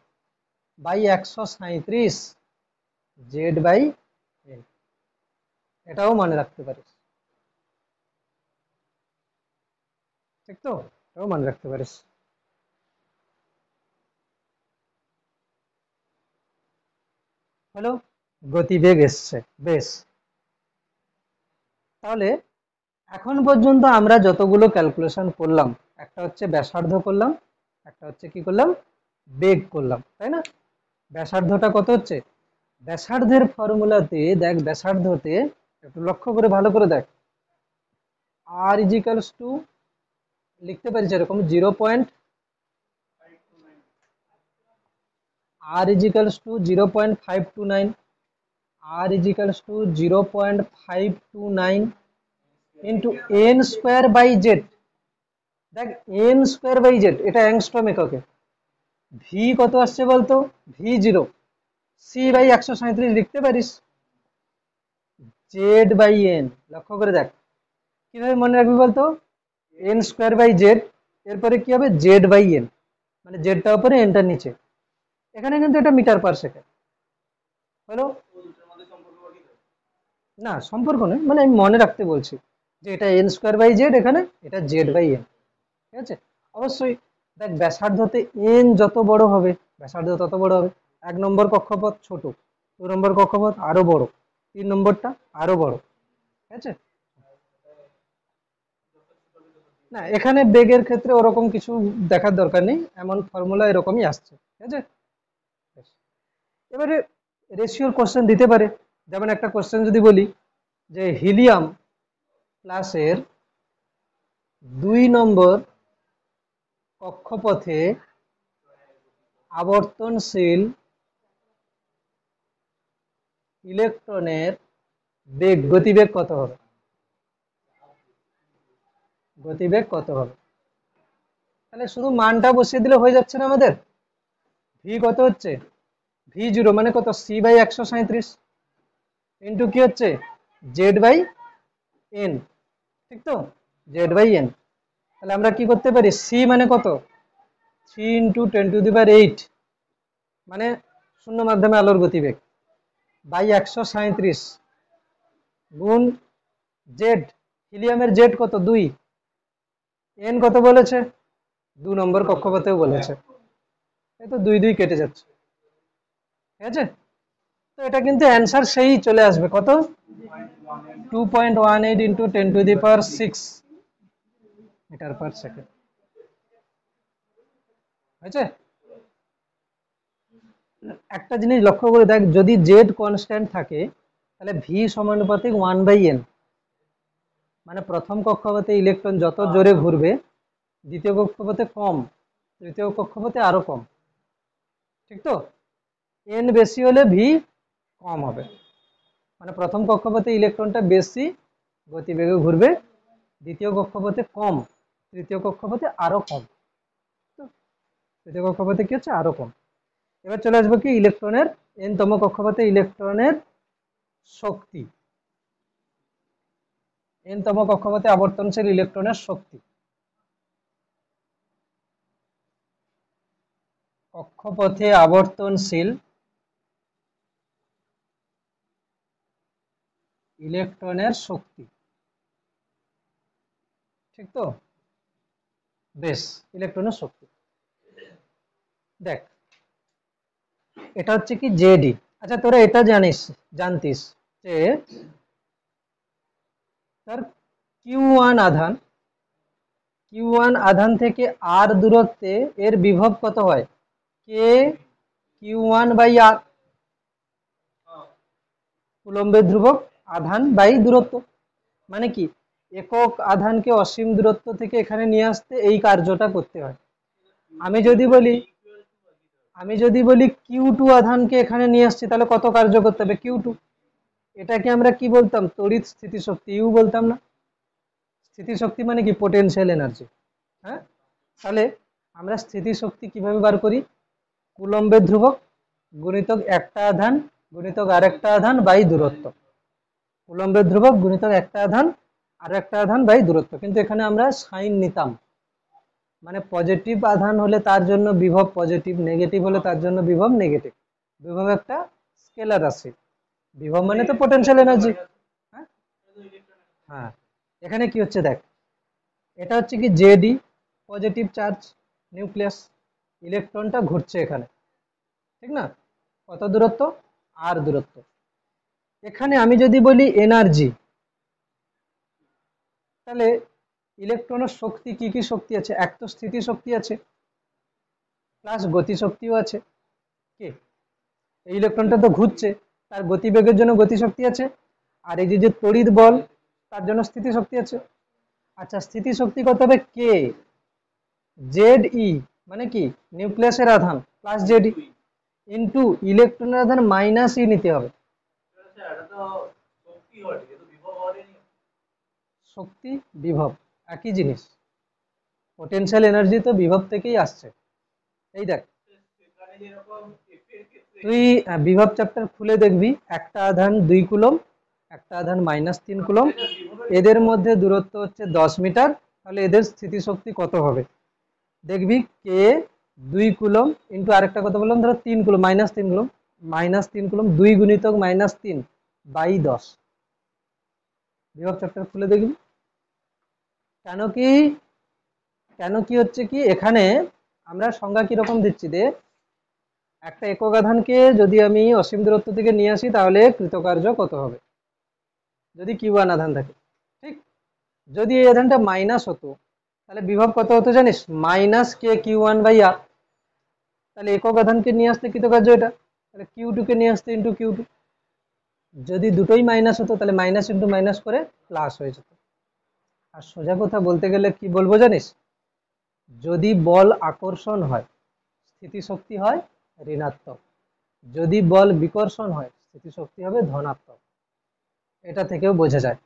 বাই 137 জেড বাই এন, এটাও মনে রাখতে পারিস, ঠিক তো, এটাও মনে রাখতে পারিস। হলো, গতিবেগ এসছে, বেশ। তাহলে এখন পর্যন্ত আমরা যতগুলো ক্যালকুলেশন করলাম, একটা হচ্ছে ব্যাসার্ধ করলাম, একটা হচ্ছে কি করলাম, বেগ করলাম, তাই না? ব্যাসার্ধটা কত হচ্ছে, ব্যাসার্ধের ফর্মুলাতে দেখ, ব্যাসার্ধতে একটু লক্ষ্য করে ভালো করে দেখ, আর ইজিক্যালস টু লিখতে পারিস এরকম 0. R equals to 0.529, R equals to 0.529 into N square by Z, দেখ এন স্কোয়ার বাই জেড, এটা অ্যাংস্ট্রম এককে। ভি কত আসছে বলতো? ভি 0। সি বাই 137 লিখতে পারিস। জেড বাই এন, লক্ষ্য করে দেখ কিভাবে মনে রাখবি বলতো? এন স্কোয়ার বাই জেড, এরপরে কি হবে? জেড বাই এন, মানে জেডটা উপরে এনটার নিচে। এখানে কিন্তু এটা মিটার পার সেকেন্ড হলো। না সম্পর্ক নেই, মানে আমি মনে রাখতে বলছি যে এটা এন স্কোয়ার বাই জেড, এখানে এটা জেড বাই এন। ঠিক আছে? অবশ্যই দেখ ব্যাসার্ধতে এন যত বড় হবে ব্যাসার্ধ তত বড় হবে। 1 নম্বর কক্ষপথ ছোট, 2 নম্বর কক্ষপথ আরো বড়, 3 নম্বরটা আরো বড়। ঠিক আছে? না এখানে বেগের ক্ষেত্রে ওরকম কিছু দেখার দরকার নেই, এমন ফর্মুলা এরকমই আসছে। ঠিক আছে? বেশ। এবারে রেশিওর কোশ্চেন দিতে পারে। যেমন একটা কোশ্চেন যদি বলি যে হিলিয়াম প্লাসের 2 নম্বর কক্ষপথে আবর্তনশীল ইলেকট্রনের গতিবেগ কত হবে? গতিবেগ কত হবে? তাহলে শুধু মানটা বসিয়ে দিলে হয়ে যাচ্ছে না আমাদের? ভি কত হচ্ছে? ভি 0 মানে কত? সি বাই 137 ইন্টু কি হচ্ছে? Z by N. ঠিক তো? Z by N. তাহলে আমরা কি করতে পারি? সি মানে কত? 3 × 10⁸, মানে শূন্য মাধ্যমে আলোর গতিবেগ, বাই 137 গুণ জেড, হিলিয়ামের জেড কত? 2। এন কত বলেছে? 2 নম্বর কক্ষপথেও বলেছে। এই তো 2 2 কেটে যাচ্ছে। ঠিক আছে? তো এটা কিন্তু অ্যান্সার সেই চলে আসবে কত? 2.18 ইন্টু 10⁶ মিটার পার সেকেন্ড। হয়েছে? একটা জিনিস লক্ষ্য করে দেখ, যদি জেড কনস্ট্যান্ট থাকে তাহলে ভি সমানুপাতিক 1/n, মানে প্রথম কক্ষপথে ইলেকট্রন যত জোরে ঘুরবে দ্বিতীয় কক্ষপথে কম, তৃতীয় কক্ষপথে আরো কম। ঠিক তো? এন বেশি হলে ভি কম হবে, মানে প্রথম কক্ষপথে ইলেকট্রনটা বেশি গতিবেগে ঘুরবে, দ্বিতীয় কক্ষপথে কম, তৃতীয় কক্ষপথে আরো কম। তো তৃতীয় কক্ষপথে কি হচ্ছে? আরো কম। এবার চলে আসবো কি ইলেকট্রনের এন তম কক্ষপথে ইলেকট্রনের শক্তি, এন তম কক্ষপথে আবর্তনশীল ইলেকট্রনের শক্তি। কক্ষপথে আবর্তনশীল ইলেকট্রনের শক্তি। ঠিক তো? বেশ, ইলেকট্রনের শক্তি। দেখ এটা হচ্ছে কি জেডি। আচ্ছা তোরা এটা জানতিস যে তার Q1 আধান, Q1 আধান থেকে আর দূরত্বে এর বিভব কত হয়? কে Q1 বাই আর, কুলম্বের ধ্রুবক আধান বাই দূরত্ব। মানে কি একক আধানকে অসীম দূরত্ব থেকে এখানে নিয়ে আসতে এই কার্যটা করতে হয়। আমি যদি বলি Q2 আধানকে এখানে নিয়ে আসছি, তাহলে কত কার্য করতে হবে? Q2। এটাকে আমরা কি বলতাম? তড়িৎ স্থিতিশক্তি, ইউ বলতাম না? স্থিতিশক্তি মানে কি? Potential energy. হ্যাঁ, তাহলে আমরা স্থিতিশক্তি কিভাবে বার করি? কুলম্বের ধ্রুবক গুণিতক একটা আধান গুণিতক আরেকটা আধান বাই দূরত্ব। কুলম্বের ধ্রুবক গুণিতক একটা আধান আর একটা আধান বাই দূরত্ব। কিন্তু এখানে আমরা সাইন নিতাম, মানে পজিটিভ আধান হলে তার জন্য বিভব পজিটিভ, নেগেটিভ হলে তার জন্য বিভব নেগেটিভ। বিভব একটা স্কেলার রাশি, বিভব মানে তো পোটেনশিয়াল এনার্জি। হ্যাঁ হ্যাঁ, এখানে কি হচ্ছে দেখ, এটা হচ্ছে কি জেডি, পজিটিভ চার্জ নিউক্লিয়াস, ইলেকট্রনটা ঘুরছে এখানে। ঠিক না? কত দূরত্ব? আর দূরত্ব। এখানে আমি যদি বলি এনার্জি, তাহলে ইলেকট্রনের শক্তি কি কি শক্তি আছে? এক তো স্থিতি শক্তি আছে, প্লাস গতি শক্তিও আছে। কি এই ইলেকট্রনটা তো ঘুরছে, তার গতিবেগের জন্য গতি শক্তি আছে, আর এই যে তড়িৎ বল তার জন্য স্থিতি শক্তি আছে। আচ্ছা স্থিতি শক্তি কত হবে? কে জেড ই, মানে কি নিউক্লিয়াসের আধান প্লাস জেড ই ইন্টু ইলেকট্রনের আধান মাইনাস ই নিতে হবে। শক্তি বিভব একই জিনিস। পোটেনশিয়াল এনার্জি তো বিভব থেকেই আসছে। এই দেখ, তুই বিভব চ্যাপ্টার খুলে দেখবি, একটা আধান 2 কুলম, একটা আধান -3 কুলম, এদের মধ্যে দূরত্ব হচ্ছে 10 মিটার, তাহলে এদের স্থিতিশক্তি কত হবে দেখবি। কে 2 কুলম ইন্টু আরেকটা কত বললাম, ধরো 3 কুলম, -3 কুলম, -3 কুলম 2 গুণিতক -3/10। বিভব চ্যাপ্টার খুলে দেখবি। কেন কি, হচ্ছে কি এখানে আমরা সংজ্ঞা কিরকম দিচ্ছি দে, একটা একক আধানকে যদি আমি অসীম দূরত্ব থেকে নিয়ে আসি তাহলে কৃতকার্য কত হবে যদি Q1 আধান থাকে, ঠিক। যদি এই আধানটা মাইনাস হতো তাহলে বিভব কত হতো জানিস, -KQ1/R। তাহলে একক আধানকে নিয়ে আসতে কৃতকার্য এটা, তাহলে Q2 কে নিয়ে আসতে ইন্টু Q2। যদি দুটোই মাইনাস হতো তাহলে মাইনাস ইন্টু মাইনাস করে প্লাস হয়ে যেত। আর সোজা কথা বলতে গেলে কি বলবো জানিস, যদি বল আকর্ষণ হয় স্থিতিশক্তি হয় ঋণাত্মক, যদি বল বিকর্ষণ হয় স্থিতিশক্তি হবে ধনাত্মক। এটা থেকেও বোঝা যায়,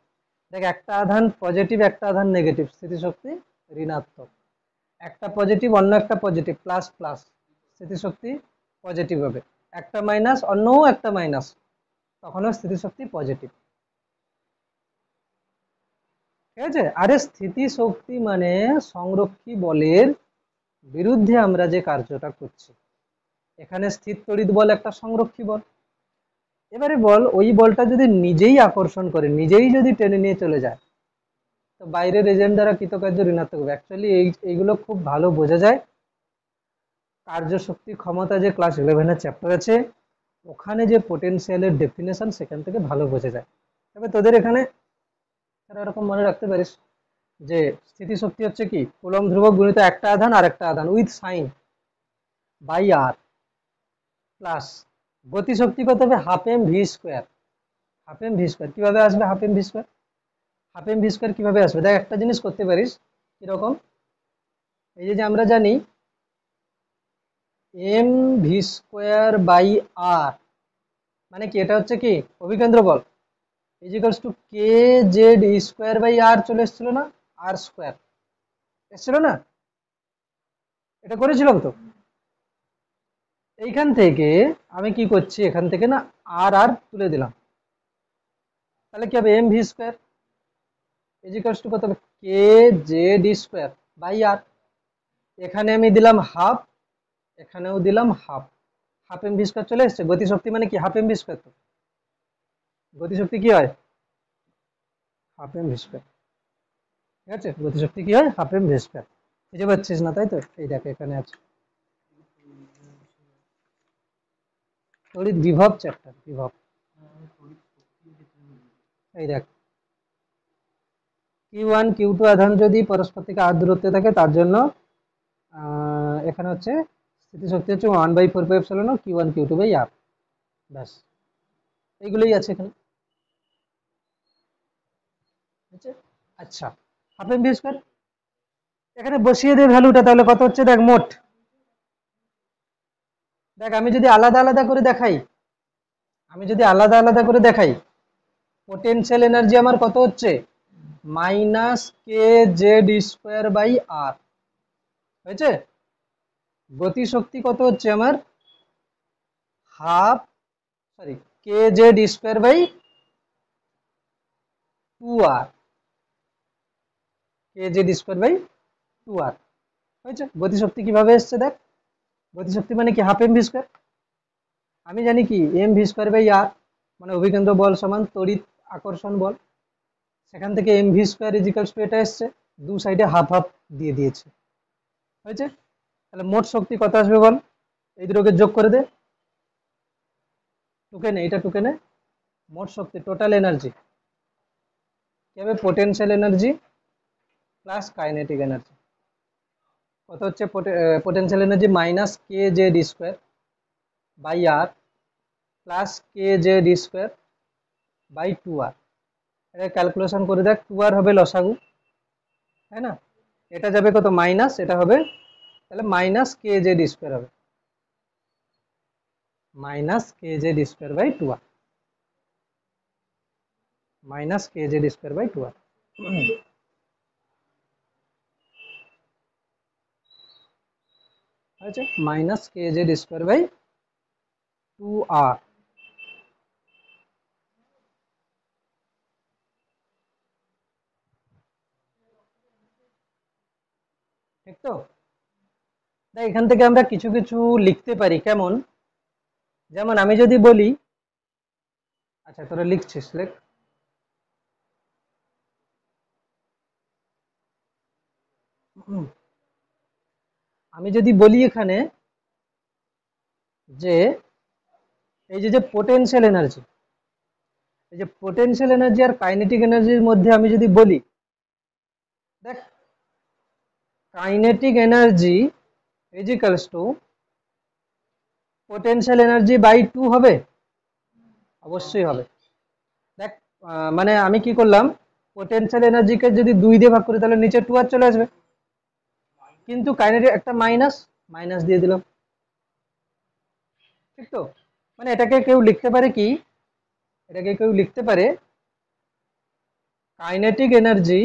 দেখ একটা আধান পজিটিভ একটা আধান নেগেটিভ, স্থিতিশক্তি ঋণাত্মক। একটা পজিটিভ অন্য একটা পজিটিভ, প্লাস প্লাস, স্থিতিশক্তি পজিটিভ হবে। একটা মাইনাস অন্যও একটা মাইনাস, তখনও স্থিতিশক্তি পজিটিভ। ঠিক আছে। আরে স্থিতিশক্তি মানে সংরক্ষী বলের বিরুদ্ধে আমরা যে কার্যটা করছি। এখানে স্থির তড়িৎ বল একটা সংরক্ষী বল। এবারে বল ওই বলটা যদি নিজেই আকর্ষণ করে, নিজেই যদি টেনে নিয়ে চলে যায়, তো বাইরের এজেন্ট দ্বারা কৃতকার্য ঋণাত্মক হবে। অ্যাকচুয়ালি এইগুলো খুব ভালো বোঝা যায় কার্যশক্তি ক্ষমতা, যে ক্লাস 11-এর চ্যাপ্টার আছে ওখানে যে পোটেনশিয়ালের ডেফিনেশন, সেখান থেকে ভালো বোঝা যায়। তবে তোদের এখানে এরকম মনে রাখতে পারিস যে স্থিতিশক্তি হচ্ছে কি কুলম্ব ধ্রুবক গুণিত একটা আধান আর একটা আধান with sign by R, plus গতিশক্তি কত হবে, ½ m v²। ½ m v², কিভাবে আসবে ½ m v²? ½ m v² কিভাবে আসবে, দেখ একটা জিনিস করতে পারিস কিরকম, এই যে আমরা জানি mv²/r মানে কি, এটা হচ্ছে কি অভিকেন্দ্র বল, ইজিক্যালস টু kz²/r চলে এসেছিল না, r² এসেছিল না, এটা করেছিলাম তো। এইখান থেকে আমি কি করছি, এখান থেকে না আর আর তুলে দিলাম, তাহলে কি হবে mv² ইজিক্যালস টু কত হবে, kz²/r। এখানে আমি দিলাম হাফ, এখানেও দিলাম হাফ, ½ m v² চলে এসছে। গতিশক্তি মানে কি ½ m v², তো গতিশক্তি কি হয় ½ m v²। ঠিক আছে, গতিশক্তি কি হয় ½ m v²। বুঝতে পারছিস না তাই তো, এই দেখ এখানে আছে তড়িৎ বিভব চ্যাপ্টার, বিভব। এই দেখ Q1 Q2 আধান যদি পরস্পর থেকে r দূরত্বে থাকে তার জন্য এখানে হচ্ছে স্থিতিশক্তি হচ্ছে 1/4πε Q1 Q2/r। ব্যাস, এইগুলোই আছে এখানে। আচ্ছা, ½ m v², এখানে বসিয়ে দে ভ্যালুটা, তাহলে কত হচ্ছে দেখ মোট। দেখ আমি যদি আলাদা আলাদা করে দেখাই, পোটেনশিয়াল এনার্জি আমার কত হচ্ছে, -kz²/r হয়েছে। গতিশক্তি কত হচ্ছে আমার, হাফ, সরি, kz²/2r, kz²/2r হয়েছে। গতিশক্তি কিভাবে এসছে দেখ, গতিশক্তি মানে কি ½ m v²। আমি জানি কি mv²/r মানে অভিকেন্দ্র বল সমান তড়িৎ আকর্ষণ বল, সেখান থেকে mv² ইজিক্যালস টু এটা এসছে, দু সাইডে হাফ হাফ দিয়ে দিয়েছে, হয়েছে। তাহলে মোট শক্তি কত আসবে বল, এই দুটোকে যোগ করে দে, টুকে নে, এটা টুকে নে। মোট শক্তি টোটাল এনার্জি কি হবে, potential energy plus kinetic energy কত হচ্ছে, potential energy -kz²/r plus kz²/2r। এটা ক্যালকুলেশন করে দেখ, 2r হবে লসাগু, তাই না, এটা যাবে কত মাইনাস, এটা হবে তাহলে -kz² হবে, -kz²/2r, -kz²/2r। হয়েছে minus K Z square by 2r। ঠিক তো? তাই এখান থেকে আমরা কিছু কিছু লিখতে পারি, কেমন? যেমন আমি যদি বলি, আচ্ছা তোরা লিখছিস, লেখ। আমি যদি বলি এখানে যে এই যে পোটেনশিয়াল এনার্জি, এই যে পোটেনশিয়াল এনার্জি আর কাইনেটিক এনার্জির মধ্যে আমি যদি বলি, দেখ kinetic energy is equals to potential energy by 2 হবে, অবশ্যই হবে। দেখ মানে আমি কি করলাম, পোটেনশিয়াল এনার্জিকে যদি 2 দিয়ে ভাগ করি তাহলে নিচে 2 আর চলে আসবে, কিন্তু কাইনেটিক একটা মাইনাস, মাইনাস দিয়ে দিলাম। ঠিক তো? মানে এটাকে কেউ লিখতে পারে কি, এটাকে কেউ লিখতে পারে kinetic energy,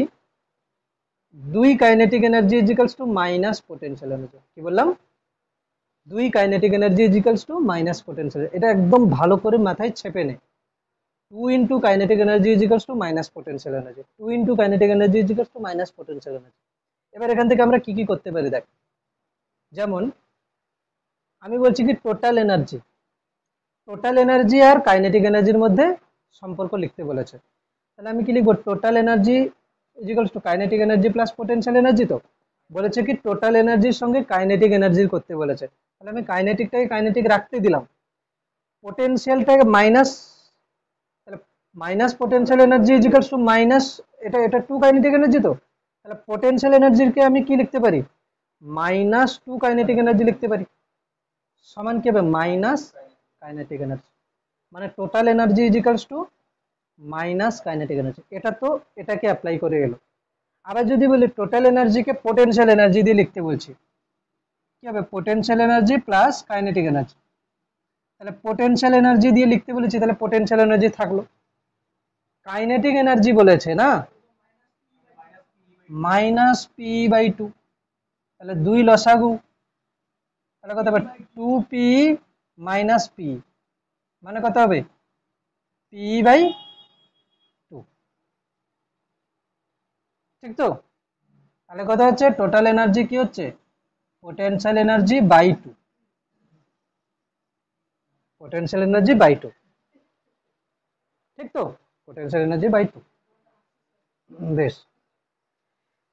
2 kinetic energy is equals two minus potential energy. কি বললাম? 2 kinetic energy is equals two minus potential. এটা একদম ভালো করে মাথায় চেপে নে। 2 into kinetic energy is equals two minus potential energy, 2 into kinetic energy is equals two minus potential energy. এবার এখান থেকে আমরা কি কি করতে পারি দেখ, যেমন আমি বলছি কি টোটাল এনার্জি, টোটাল এনার্জি আর কাইনেটিক এনার্জির মধ্যে সম্পর্ক লিখতে বলেছে, তাহলে আমি কি লিখবো, total energy is equals two kinetic energy plus potential energy. তো বলেছে কি টোটাল এনার্জির সঙ্গে কাইনেটিক এনার্জির করতে বলেছে, তাহলে আমি কাইনেটিকটাকে কাইনেটিক রাখতে দিলাম, পোটেনশিয়ালটাকে মাইনাস, তাহলে minus potential energy is equals two minus, এটা এটা 2 কাইনেটিক এনার্জি। তো তাহলে পোটেনশিয়াল এনার্জিকে আমি কি লিখতে পারি, মাইনাস 2 কাইনেটিক এনার্জি লিখতে পারি, সমান কি হবে মাইনাস কাইনেটিক এনার্জি, মানে total energy is equals two minus kinetic energy. এটা তো এটাকে অ্যাপ্লাই করে গেল। আবার যদি বলি টোটাল এনার্জিকে পোটেনশিয়াল এনার্জি দিয়ে লিখতে বলছি, কি হবে, potential energy plus kinetic energy. তাহলে পোটেনশিয়াল এনার্জি দিয়ে লিখতে বলেছি, তাহলে পোটেনশিয়াল এনার্জি থাকলো, কাইনেটিক এনার্জি বলেছে না মাইনাস পি বাই 2, তাহলে 2 লসাগু, তাহলে কত হবে 2p মাইনাস পি, মানে কত হবে পি বাই 2। ঠিক তো? তাহলে কত হচ্ছে, টোটাল এনার্জি কি হচ্ছে, potential energy by 2, potential energy by 2। ঠিক তো? Potential energy by 2। বেশ,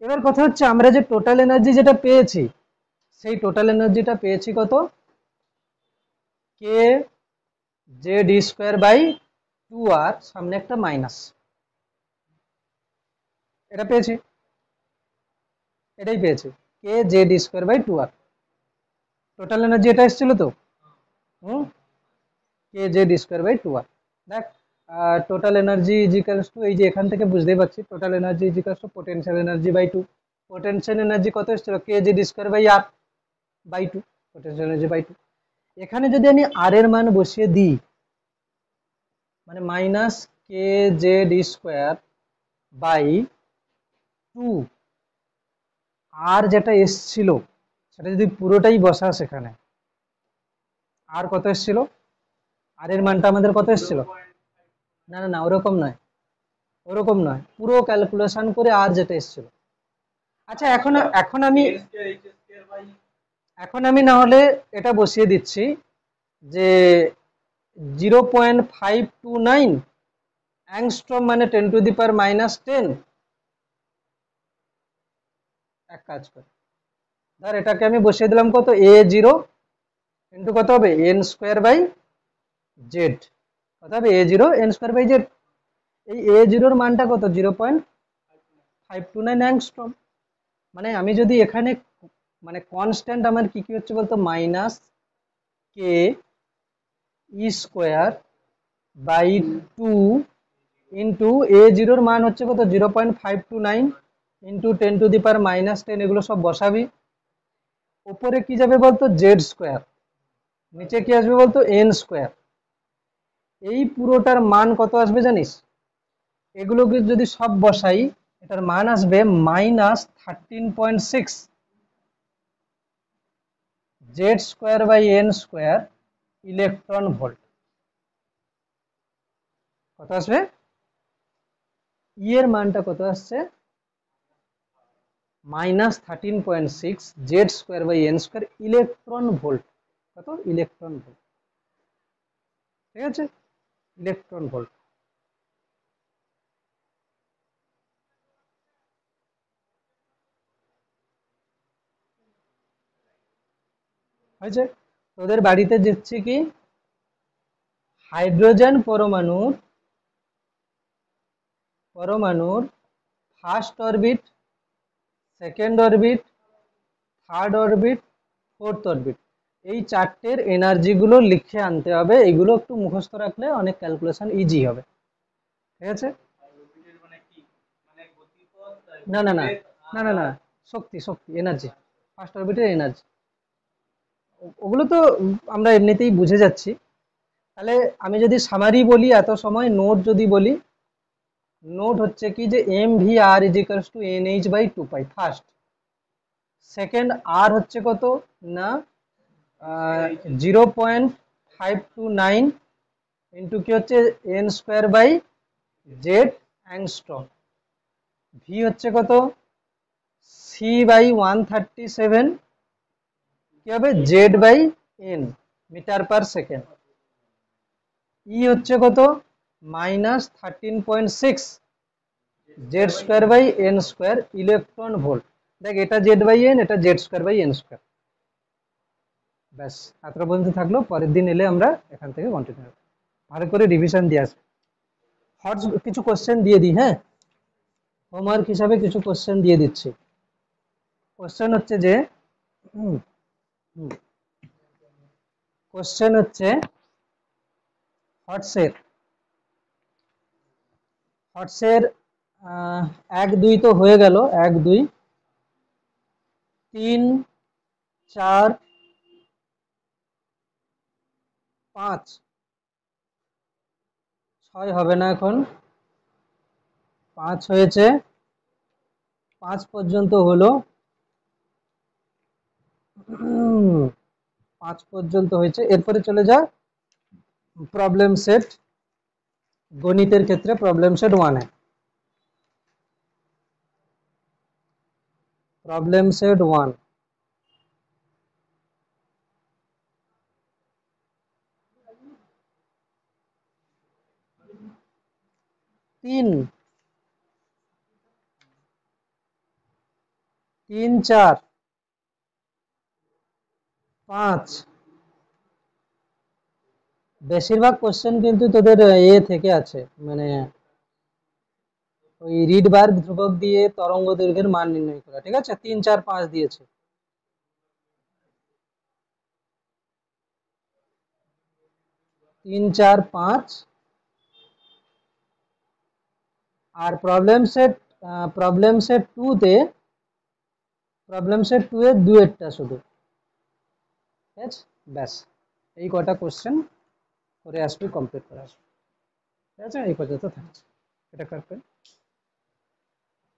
এবার কথা হচ্ছে আমরা যে টোটাল এনার্জি যেটা পেয়েছি, সেই টোটাল এনার্জিটা পেয়েছি কত, K Z square by 2r, সামনে একটা মাইনাস, এটা পেয়েছি, এটাই পেয়েছি, K Z square by 2r। Total energy এটা এসেছিল তো, K Z square by 2r। দেখ total energy is equals to, এই যে এখান থেকে বুঝতেই পারছি total energy is equals to potential energy by 2। Potential energy কত এসেছিল, K Z square by R by 2, potential energy by 2। এখানে যদি আমি আর এর মান বসিয়ে দিই, মানে minus K Z square by 2, আর যেটা এসছিল সেটা যদি পুরোটাই বসা সেখানে, আর কত এসছিল, আর এর মানটা আমাদের কত এসছিল, না না না ওরকম নয়, ওরকম নয়, পুরো ক্যালকুলেশন করে আর যেটা এসছিল। আচ্ছা এখন এখন আমি এখন আমি না হলে এটা বসিয়ে দিচ্ছি যে 0.529 অ্যাংস্ট্রম, মানে 10⁻⁻10। এক কাজ করে ধর এটাকে আমি বসিয়ে দিলাম কত, a0 ইন্টু কত হবে n স্কোয়ার বাই জেড, কত হবে a0 n square by Z. এই a0 এর মানটা কত, 0.529 অ্যাংস্ট্রম। মানে আমি যদি এখানে মানে কনস্ট্যান্ট আমার কি কি হচ্ছে বলতো, minus K E square by 2 into a0 এর মান হচ্ছে কত, 0.529 ইন্টু 10⁻⁻10, এগুলো সব বসাবি। উপরে কি যাবে বলতো, জেড স্কোয়ার, নিচে কি আসবে বলতো, এন স্কোয়ার। এই পুরোটার মান কত আসবে জানিস, এগুলোকে যদি সব বসাই এটার মান আসবে -13.6 Z square by N square electron volt. কত আসবে? ই এর মানটা কত আসছে? -13.6 Z square by N square electron volt. কত? Electron volt. ঠিক আছে, ইলেকট্রন ভোল্ট। হয়েছে? তোদের বাড়িতে দিচ্ছি কি, হাইড্রোজেন পরমাণুর first orbit, second orbit, third orbit, fourth orbit, এই চারটের এনার্জি গুলো লিখে আনতে হবে। এগুলো একটু মুখস্থ রাখলে অনেক ক্যালকুলেশন ইজি হবে। ঠিক আছে? না না না না না না, শক্তি শক্তি এনার্জি, ফার্স্ট অরবিটের এনার্জি, ওগুলো তো আমরা এমনিতেই বুঝে যাচ্ছি। তাহলে আমি যদি সামারি বলি এত সময়, নোট যদি বলি, নোট হচ্ছে কি যে M V R is equals to N H by two pi first. Second R হচ্ছে কত না 0.529 ইন্টু কি হচ্ছে N square by Z angstrom. V হচ্ছে কত সি বাই 137 কি হবে Z by N metre per second. E হচ্ছে কত -13.6 Z square by N square electron volt. দেখ এটা জেড বাই এন, এটা Z square by N square. ব্যাস এতটা পর্যন্ত থাকলো। পরের দিন এলে আমরা এখান থেকে কন্টিনিউ ভালো করে রিভিশন দিয়ে আসবো। হট কিছু কোশ্চেন দিয়ে দিই, হ্যাঁ, হোমওয়ার্ক হিসাবে কিছু কোশ্চেন দিয়ে দিচ্ছি। কোশ্চেন হচ্ছে যে কোশ্চেন হচ্ছে হটসের হটসের 1 2 তো হয়ে গেল, 1 2 3 4 5 6 হবে না এখন, 5 হয়েছে, 5 পর্যন্ত হলো। 5 পর্যন্ত হয়েছে। এরপরে চলে যা প্রবলেম সেট। গণিতের ক্ষেত্রে প্রবলেম সেট 1 है। प्रॉब्लम सेट 1 3 3 4 5 বেশিরভাগ কোশ্চেন কিন্তু তোদের এ থেকে আছে, মানে ওই রিডবার্গ ধ্রুবক দিয়ে তরঙ্গ দৈর্ঘ্যের মান নির্ণয় করা। ঠিক আছে, 3 4 5 দিয়েছে। 3 4 5 আর প্রবলেম সেট 2 তে দুয়েরটা শুধু। ঠিক আছে, ব্যাস এই কটা কোশ্চেন করে আসবি, কমপ্লিট করে আসবি। ঠিক আছে, এই পর্যন্ত থাকছে এটা করবে।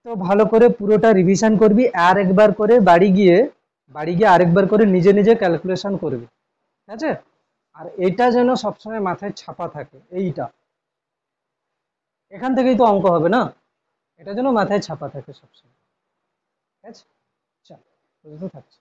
তো ভালো করে পুরোটা রিভিশন করবি, আর একবার করে বাড়ি গিয়ে আরেকবার করে নিজে নিজে ক্যালকুলেশন করবি। ঠিক আছে, আর এটা যেন সবসময় মাথায় ছাপা থাকে। এইটা এখান থেকেই তো অঙ্ক হবে না, এটা যেন মাথায় ছাপা থাকে সবসময়। ঠিক আছে, চল বুঝতে থাকছে।